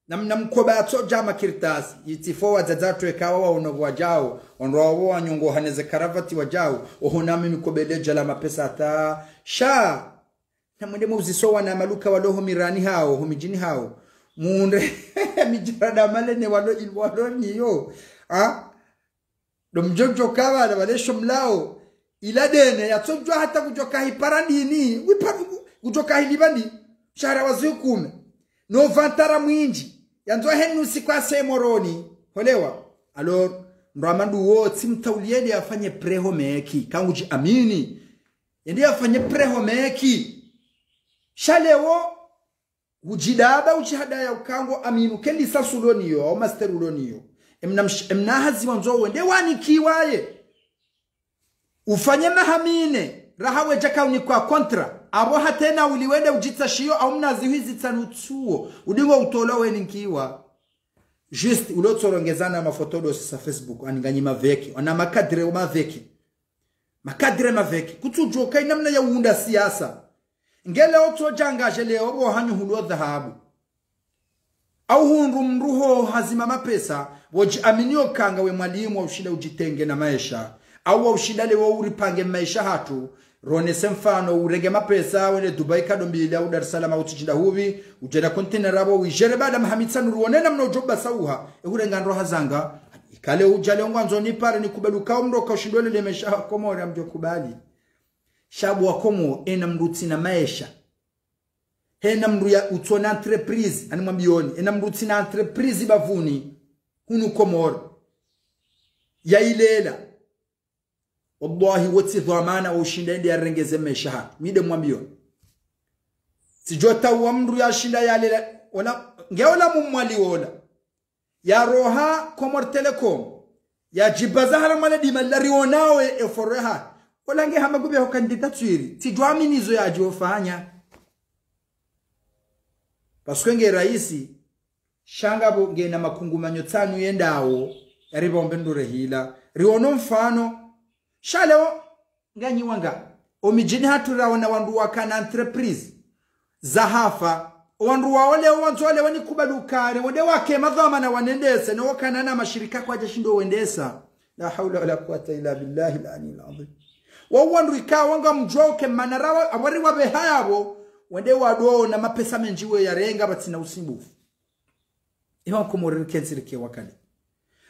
na mna mkobato jama kirtasi itifo wazazatu ekawa wa unovu wajao onroa wa nyungo haneze karavati wajao ohunami mikobele jala mapesa ata sha na mwende muzisowa na maluka waloho mirani hao humijini hao muunde mijirada malene walo niyo domjojo kawa na walesho mlao iladene ya tojwa hata kujoka hiparandini kujoka hilibani shahara wazukume no vantara mwinji yanzo henu sikwa semoroni holewa alor mramandu wo timtaulieni afanye preho meki kanguji amini ndi afanye preho meki shalewo ujidaba ujihada ya ukango aminu kendi sasuloniyo au masteruloniyo emnahazi wanzo wende wanikiwaye ufanye mahamine rahawe jakauni kwa kontra abo hatena uliwende ujitsashio au mnazihizi tsanutuo udingo utolewe ninkiwa just ulotsorongezana mafotodo sa Facebook aninganyi maveki ona makadre maveki kutujoka inamna ya uunda siasa ngele otojangaje leo bo hanyu hulo dhahabu au hundu mruho hazima mapesa woji aminio kanga we mwalimu wa ushida ujitenge na maisha au wa ushida lewo uripange maisha hatu rone semfano urege mapesa wene Dubai kadombili au Dar es Salaam au tijinda huvi ujeda container abo wijere bada mahamitsa nuruone na mnojoba sauha urenga ndo hazanga ikale ujale ngwanzo ni pare ni kubeluka umroka ushindole le maisha komori amjo kubali shabu wakomo ena mruti na maisha hena mru ya utona entreprise ani mwambioni ena mruti na entreprise bavuni hunu komori ya ilela wallahi wati dhamana ushinda ndi arengeze maisha mide mwambioni sijota wamru ya shinda ya lela wala ngeola mumwali wala ya roha Comor Telecom ya jibaza haramale di malari onawe eforeha wala nge hamagube ho kandidaturi tijwami nizo ya jofanya paske nge raisi shanga bo nge na makungumanyo tanu yendawo yaribombe ndure hila riono mfano shaleo nganyi wanga omijini haturaona wandu wakana entreprise zahafa wandu waole wanzole wani kubadukare wode wake madhama na wanendese na wakana na mashirika kwa jashindo wendesa la haula wala quwwata illa billahi al-aliyyil azim wa wandu ikawanga mjoke manarawa abari wabe hayabo wende wado na mapesa menjiwe ya renga batina usimbufu iwa kumorere kensirike wakali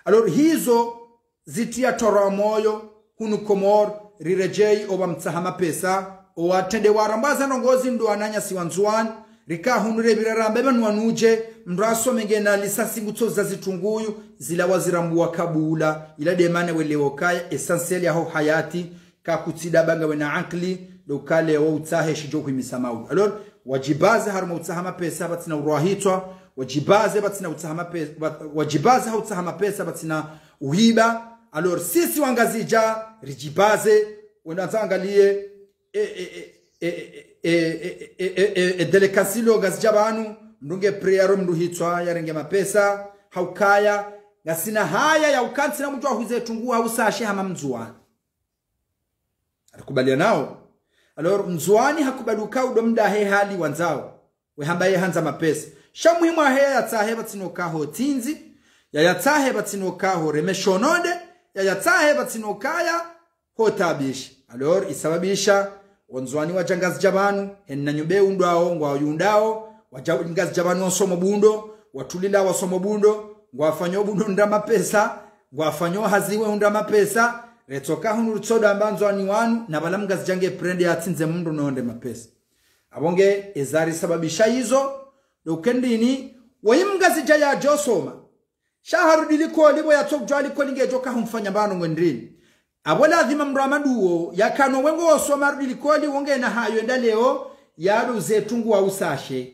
alor hizo zitia toro moyo hunu Comor rirejei oba mtsahama pesa o atende warambaza nongozi ndo ananya siwanzuan rika hunu rebirarambe banwanuje mraso mengena lisasi ngutsoza zitunguyu zila wazirambuwa kabula ila demane welewokaya essentiel ya ho hayati ka kutida banga wena akli lokale wa utahe shijoku misamawu alors wajibaze haruma utahama pesa batina urahitwa wajibaze batina utahama pesa wajibaze ha utahama pesa batina uhiba alors sisi wangazija rijibaze wenazangalie delikasilo gazjabanu mdunge preyaro mduhitwa yarenge mapesa haukaya gasina haya ya ukansi na mjua huze tungu hausashi hama mzuani akubalia nao alors mzuani hakubaluka udomda he hali wanzao wehambaye hanza mapesa shamuhimu he yatahe batinokaho tinzi ya yatahe batinokaho remeshonode ya yatahe batinokaya hotabishi alors isababisha onzwani wajangazi jabanu henna nyumbe undao ngwa yundao wajangazi jabanu wasomo bundo watulila wasomo bundo ngwafanyo bundo ndama pesa ngwafanyo haziwe undama pesa retoka hunu rutsodo ambanzwani wanu na balamgazi jange prende atsinze mundu nonde mapesa abonge ezari sababisha hizo dokendini wayimgazi jaya josoma shaharudiliko libo yatokjwa liko lingejoka humfanya bano ngwendrini abola dhima mramaduo yakano wengo osoma rudiliko li wonge na hayo enda leo yadu zetungu wa usashe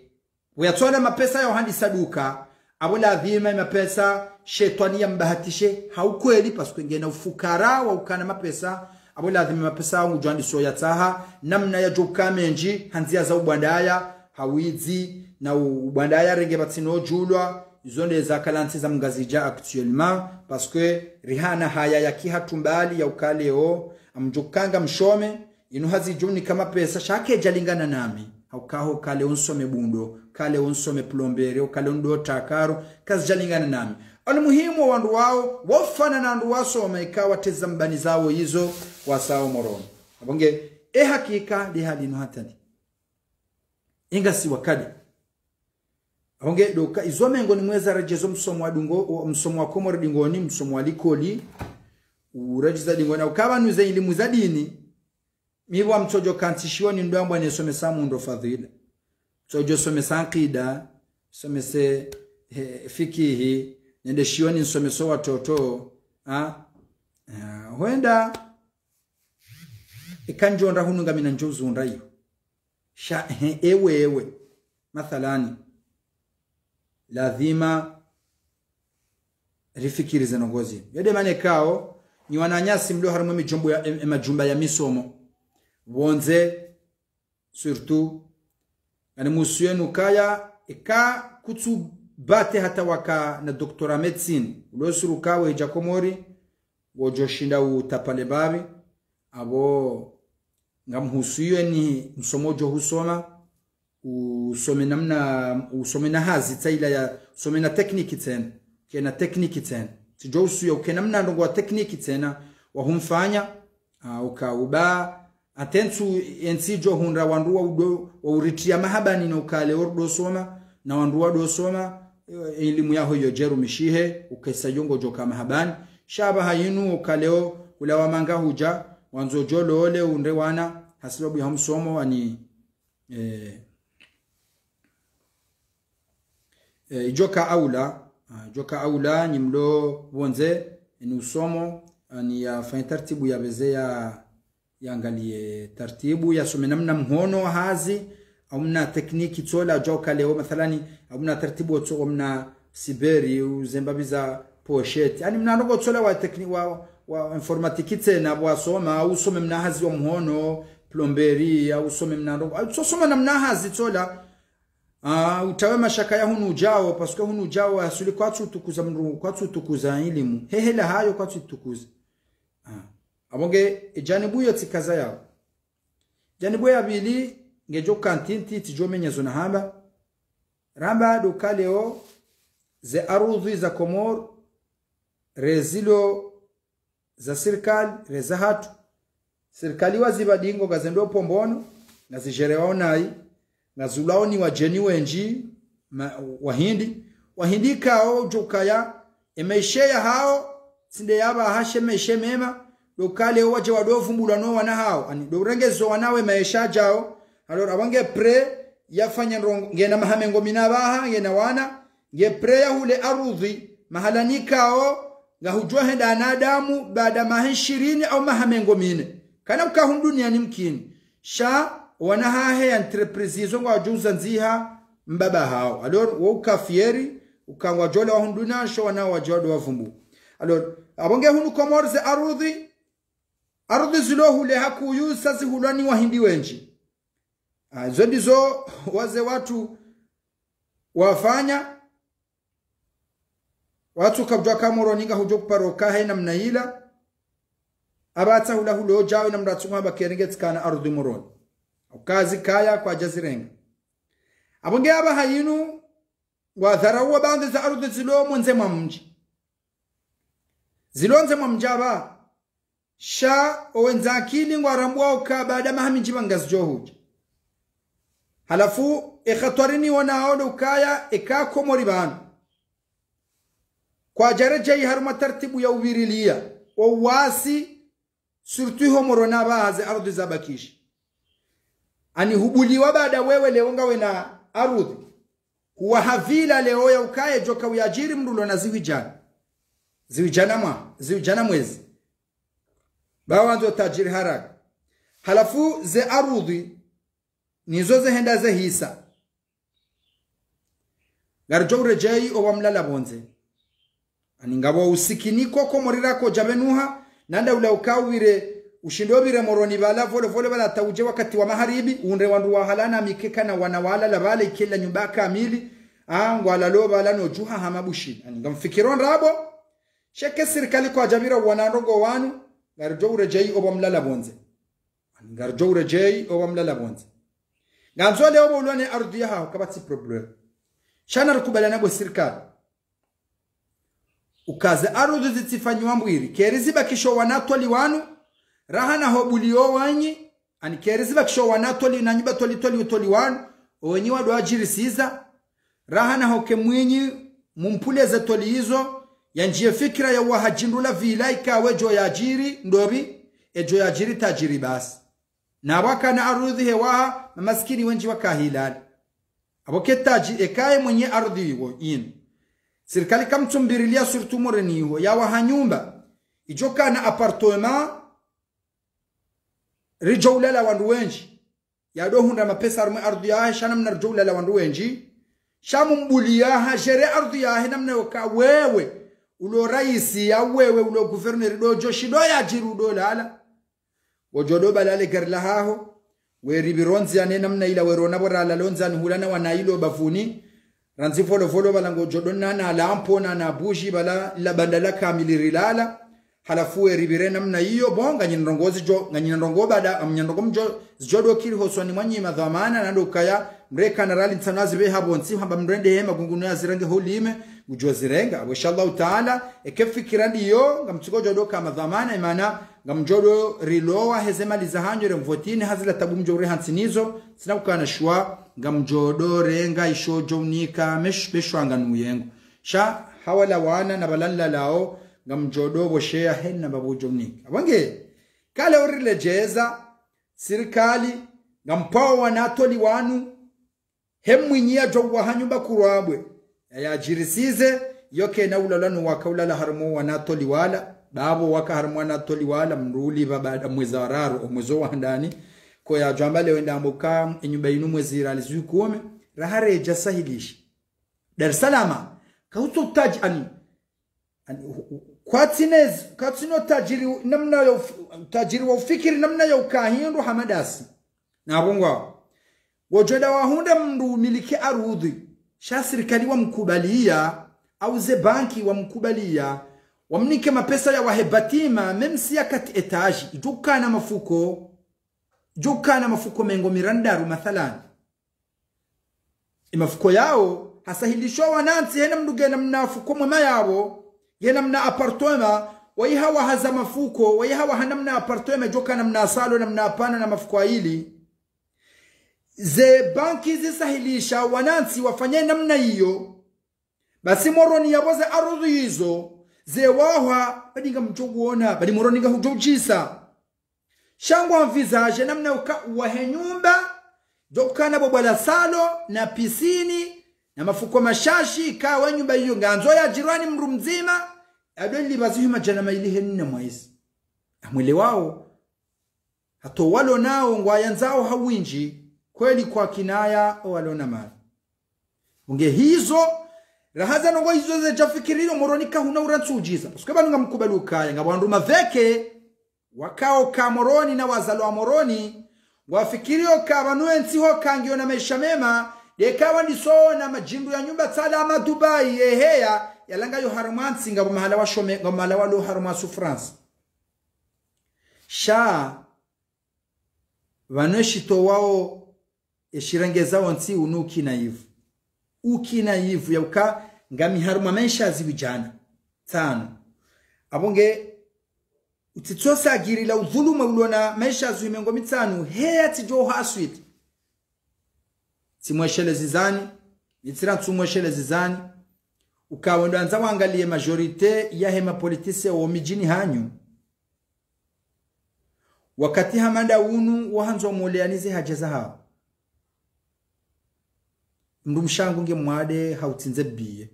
uyatona mapesa ya handi saduka abola dhima mapesa shetani ya mbahatishe haukweli paske ngena ufukara wa ukana mapesa abola dhima mapesa ujwandi so yataha namna ya joka menji hanzia za ubandaya hawizi na ubandaya renge batino julwa izonde za kalanti za mgazija actuellement parce que rihana haya ya kihatumbali ya ukaleo amjukanga mshome inu hazi juni kama pesa shake jalingana nami haukaho kale unsome bundo kale unsome plombere kale undo takaro kazi jalingana nami alimuhimu wandu wao wafana na wandu wasoma ikawa teza mbani zao hizo wasao moroni abonge hakika di hali inu hatani inga si wakadi abonge doka izomengo ni mweza rajezo msomo wa dungo msomo wa komori dingoni msomo wa likoli urajiza dingoni ukawa nuze ilimu za dini miwa mtojo kantishiwa ni ndoambwa nesomesa mundo fadhila mtojo somesa akida somese fikihi nende shioni nsomeso watoto huenda ikanjonda hununga mina njozu unrayo ewe mathalani lazima rifikiri zenongozi yode manekao ni wananyasi mlio haramu majumba ya misomo wonze surtout ani musuyenu kaya ika kutubate hata waka na doktora medicine ulosuru kawe jakomori wojoshinda utapale babi abo ngamhusuye ni msomojo husoma usome namna usome na hazi taila ya usome na tekniki tena kena tekniki tena sijo usuye ukena mna ndongo wa tekniki tena wahumfanya ukauba atentu ensijo hunra wanduwa udo wa uritia mahabani na ukale ordo soma na wanduwa do soma elimu yaho yojeru mishihe ukesa yongo joka mahabani shaba hayinu ukaleo ulawa manga huja wanzo jolo ole unde wana hasibabu ya humsomo wani joka aula ni mlo wonze ni usomo ni ya fanya tartibu ya beze ya angalie tartibu ya somenamna mhono hazi au mna tekniki tola joka leo mathalani au mna tartibu to mna siberi uzembabiza pochette yani mna ndogo tola wa tekniki wa informatiki tena bwasoma au some mna hazi wa mhono plomberi au some mna ndogo au soma na mna hazi tola utawe mashaka ya hunu ujao paske hunu ujao asuli kwatu tukuza mru kwatu tukuza elimu hehela hayo kwatu tukuza abonge janibu yo tikaza yao janibu ya bili ngejo kantinti tijomenyezo na hamba ramba dokaleo ze arudhi za komor rezilo za serikali rezahatu serikali wazibadingo gazendo pombono na zijereo nai na zulaoni wajeni wenji wahindi kao jukaya emesheya hao sinde yaba hashe meshe mema dokale waje wadovumbula no wana hao ani dorengezo wanawe maisha jao alora abange pre yafanya ngena mahamengo minabaha ngena wana nge pre ya hule arudhi mahalani kao ngahujwa henda anadamu baada mahishirini au mahamengo mine kana ukahum duniani mkini sha wana hahe entreprise zongo wajuza nziha mbaba hao alor wo kafieri ukangwa jola wahunduna sho wana wajodo wavumbu alor abonge hunu komorze arudhi zilo hule hakuyu sasi hulani wahindi wenji zodizo waze watu wafanya watu kabjwa kamoro ninga hujo kuparoka he namna hila abata hula hulo jawe na mratsunga bakerenge kana arudhi moroni ukazi kaya kwa jazirenga abonge aba hayinu wa dharawa bande za arudhi zilo mwenze mamji zilonze mamjaba sha owenza akili ngwarambwa uka baada mahami njiba ngazjohuja halafu ekhatwarini wanaona ukaya ekakomori banu kwa jareje haruma tartibu ya ubirilia wawasi surtu homoro na baadhi ardhi zabakishi ani hubuliwa baada wewe leo ngawe na ardhi huwa havila leo ya ukaye joka uyajiri mrulo na ziwijana mwezi bawanzo tajiri haraka halafu ze ardhi nizo zehenda ze hisa garjo rejei owamlala bonze ani ngabo usikiniko ko morirako jabenuha nanda ula ukawire ushindobire moroni bala vole bala tauje wakati wa maharibi unre wandu wa halana mikeka na wanawala la bala ikela nyumba kamili ngwala lo bala no juha hamabushi ani ngamfikiron rabo sheke serikali kwa jabira wanandogo wanu garjo rejei owamlala bonze ani garjo rejei owamlala bonze nganzo leo bolwane ardhi yaha kabati problem shana rukubalana bo serikali ukaze ardhi zitifanywa mbwiri keriziba kisho wanatoli wanu rahana hobulio wanyi ani keriziba kisho wanatoli na nyumba toli wanu onyi wadu ajiri siza rahana hoke mwinyi mumpuleze toli hizo yanjie fikra ya wahajindula vilaika wejo ya ajiri ndobi ejo ya ajiri tajiri basi na waka na ardhi hewa maskini wenji wakahilali aboketaji ekaye mwenye ardhi hiyo inu serikali kamtumbirilia surtu moreniho ya wahanyumba ijoka na apartment rijowlela wandu wenji ya dohunda mapesa arme ardhi ya shana mna rijowlela wandu wenji shamu mbulia ha jere ardhi ya namna yoka wewe ulo raisi ya wewe ulo governor dojo shido ya jiru dolala wojodo balale gerlahaho we ribironzi ane namna ila werona bora la lonzani hulana wanailo bafuni ranzi folo balango jodonna na lampo na bushi bala la bandala kamili rilala halafu we ribire namna hiyo bonga nyindongozi jo nganyindongo bada amnyandongo mjo jodo kiri hoswani mwanyi madhamana na ndokaya mreka na rali nsanazi be habonsi hamba mrende hema gungunu ya zirange holime gujo zirenga inshallah taala ekefikirani yo ngamchiko jodo kama dhamana imana ngamjodo rilowa hezema lizahanyore mvotini hazila tabu mjore hansinizo sina ukana shwa ngamjodo renga ishojo unika meshwanga nuyengo sha hawala wana na balalla lao ngamjodo boshea henna babujo unika wange kale orilejeza serikali ngampawa natoli wanu hemwinyia jowa hanyumba kurwabwe ya jirisize yoke na ulalanu wakaulala harmo wanatoli wala babo waka harmo wanatoli wala mruli baada mwezi wararo omwezo wa ndani ko ya jamba leo ndambuka inyumba inu mwezi ralizui kuome rahare jasahilishi Dar es Salaam kauto taji ani kwatino tajiri namna ya tajiri wa ufikiri namna ya ukahindu hamadasi na bongwa wojoda wahunda mndu miliki arudhi sha serikali wa mkubalia au ze banki wa mkubalia wamnike mapesa ya wahebatima memsi ya kati etaji ijuka na mafuko mengo mirandaru mathalan imafuko yao hasahilishwa wanansi hena mduge na mnafuko mwema yao yena mna apartoma waihawa haza mafuko waihawa hanamna apartoma joka na mna salo na mna apana na mafuko hili ze banki zisahilisha wanansi wafanye namna hiyo basi moroni yaboze ardhi hizo ze waha badinga mchoguona badi moroni nga hujojisa shangwa mvizaje namna wahenyumba dokana bobala salo na pisini na mafuko mashashi kawa nyumba hiyo nganzo ya jirani mru mzima adoli bazihi majana maili henna mwaizi amwele wao hato walo nao ngwayanzao hawinji kweli kwa kinaya walona mali unge hizo rahaza nongo hizo ze jafikiriro moronika huna uransujiza usikaba nga mkubali ukaya nga wandu maveke wakao ka moroni na wazalo wa moroni wafikirio ka banuensi ho kangio na maisha mema dekawa ndiso na majimbu ya nyumba salama Dubai eheya yalanga yo harumansi nga mahala wa shome nga mahala wa lo harumasu France sha vaneshito wao eshirangeza wansi unuki na yivu yauka ngami haruma maisha zibijana tano abonge utitosa agiri la udhuluma ulona maisha zuimengo mitanu heya tijo haswit timweshele zizani nitira tumweshele zizani ukawendo anza wangalie majorite ya hema politise wa mijini hanyu wakati hamanda unu wahanzo moleanize hajaza hao mrumshangu nge mwade hautinze biye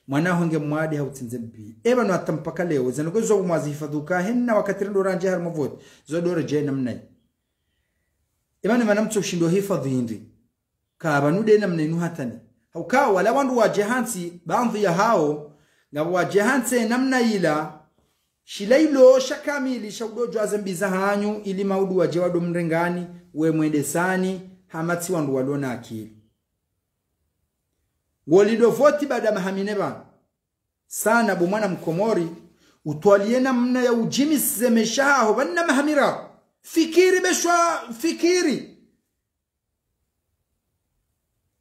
mwana honge mwade hautinze biye eba no atampaka leo zanogo zo mwazifadhuka henna wakati ndo ranje har mavote zo dore je namnai eba ni manamtso ushindo hifadhi hindi ka banude namnai nu hatani hauka wala wandu wa jehansi baadhi ya hao na wa jehanse namna ila shilailo shakamili shaudojo azambiza hanyu ili maudu wa jewado mrengani we mwendesani hamati wandu walona akili wolido voti bada mahamine ba sana bumwana mkomori utwaliena mna ya ujimi semeshaho banna mahamira fikiri beshwa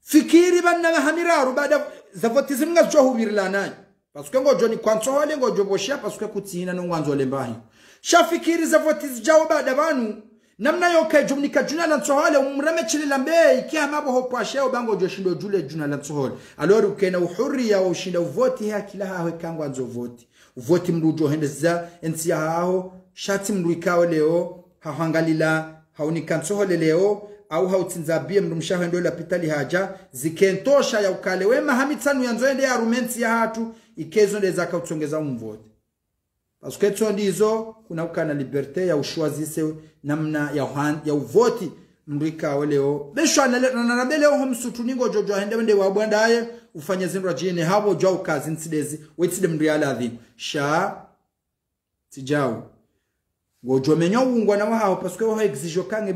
fikiri banna mahamira bada za voti zimunga zwa hubirila nayo pasuke ngojo ni kwanso hole ngojo boshia pasuke kutina no ngwanzo lembahi shafikiri za voti zijao bada banu namna yoka jumnika juna la tsohole umrame chile lambe ikia mabo hopasheo bango joshindo jule juna la tsohole alori ukena uhurriya wa ushinda uvoti ha kila hawe kangwa nzo uvoti mrujo hendeza ensia hao shati mruikao leo hahangalila haunika tsohole leo au hautinzabie mrumshaho ndo la pitali haja zikentosha ya ukale wema hamitanu yanzoende ya rumenti ya hatu ikezo ndeza kautsongeza umvoti pasuke tsondizo kuna ukana liberte ya ushwazise namna ya uvoti mrika waleo besho anabele homsutu ningo jojo hende wabwandaye ufanye zindu jine habo jo kazi nsidezi wetide mriala adhi sha tijao gojo menyo ungwa na wao pasuke ho exijo kange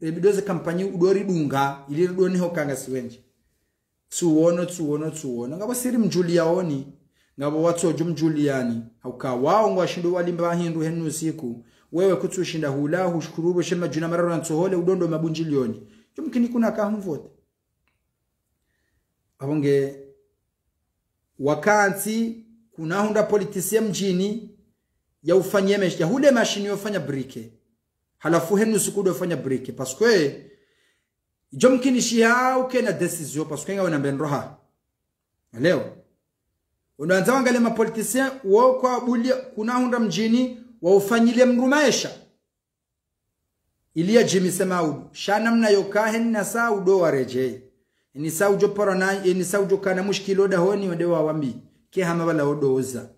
bidoze kampanyi udori dunga ili doni ho kanga siwenje tuono ngabo siri mjulia oni ngabo watu jumjuliani hauka wao ngwashindo walimba hindu henu siku wewe kutushinda hula hushukuru shema juna mararo nsohole udondo mabunjilioni yumkini kuna kahumvote abonge wakanti kuna hunda politisia mjini ya ufanye mesh ya hule mashini yofanya brike halafu henu siku do fanya brike paskwe yumkini shia ukena decision paskwe ngawena benroha leo unaanza wangale mapolitisien wao kwa bulia kuna hunda mjini wa ufanyile mrumaesha ilia jimi semaudu shana mna yokahen na saa udo wareje ni saa ujo parana ni saa ujo kana mushkilo da honi wade wa wambi ke hama bala odoza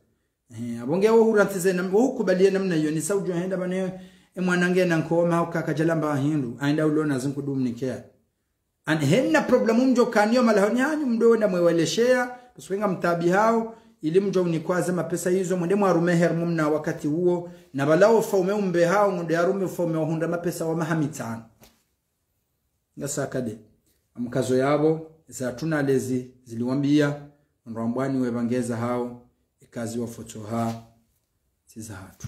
abonge wo hurantize na wo kubalie namna yo ni saa ujo henda bane mwanange na nkoma au kakajalamba hindu aenda ulona zinkudumnikea an henna problemu mjo kanyo malahoni hanyu mdo na mweleshea tuswenga mtabi hao ili mjo unikwaze mapesa hizo mwende mwarume hermumna wakati huo na balao faume umbe hao mwende arume faume wahunda mapesa wa mahamitano ngasa kade amkazo yabo za tunalezi ziliwambia ndwambwani webangeza hao ikazi wa foto ha siza hatu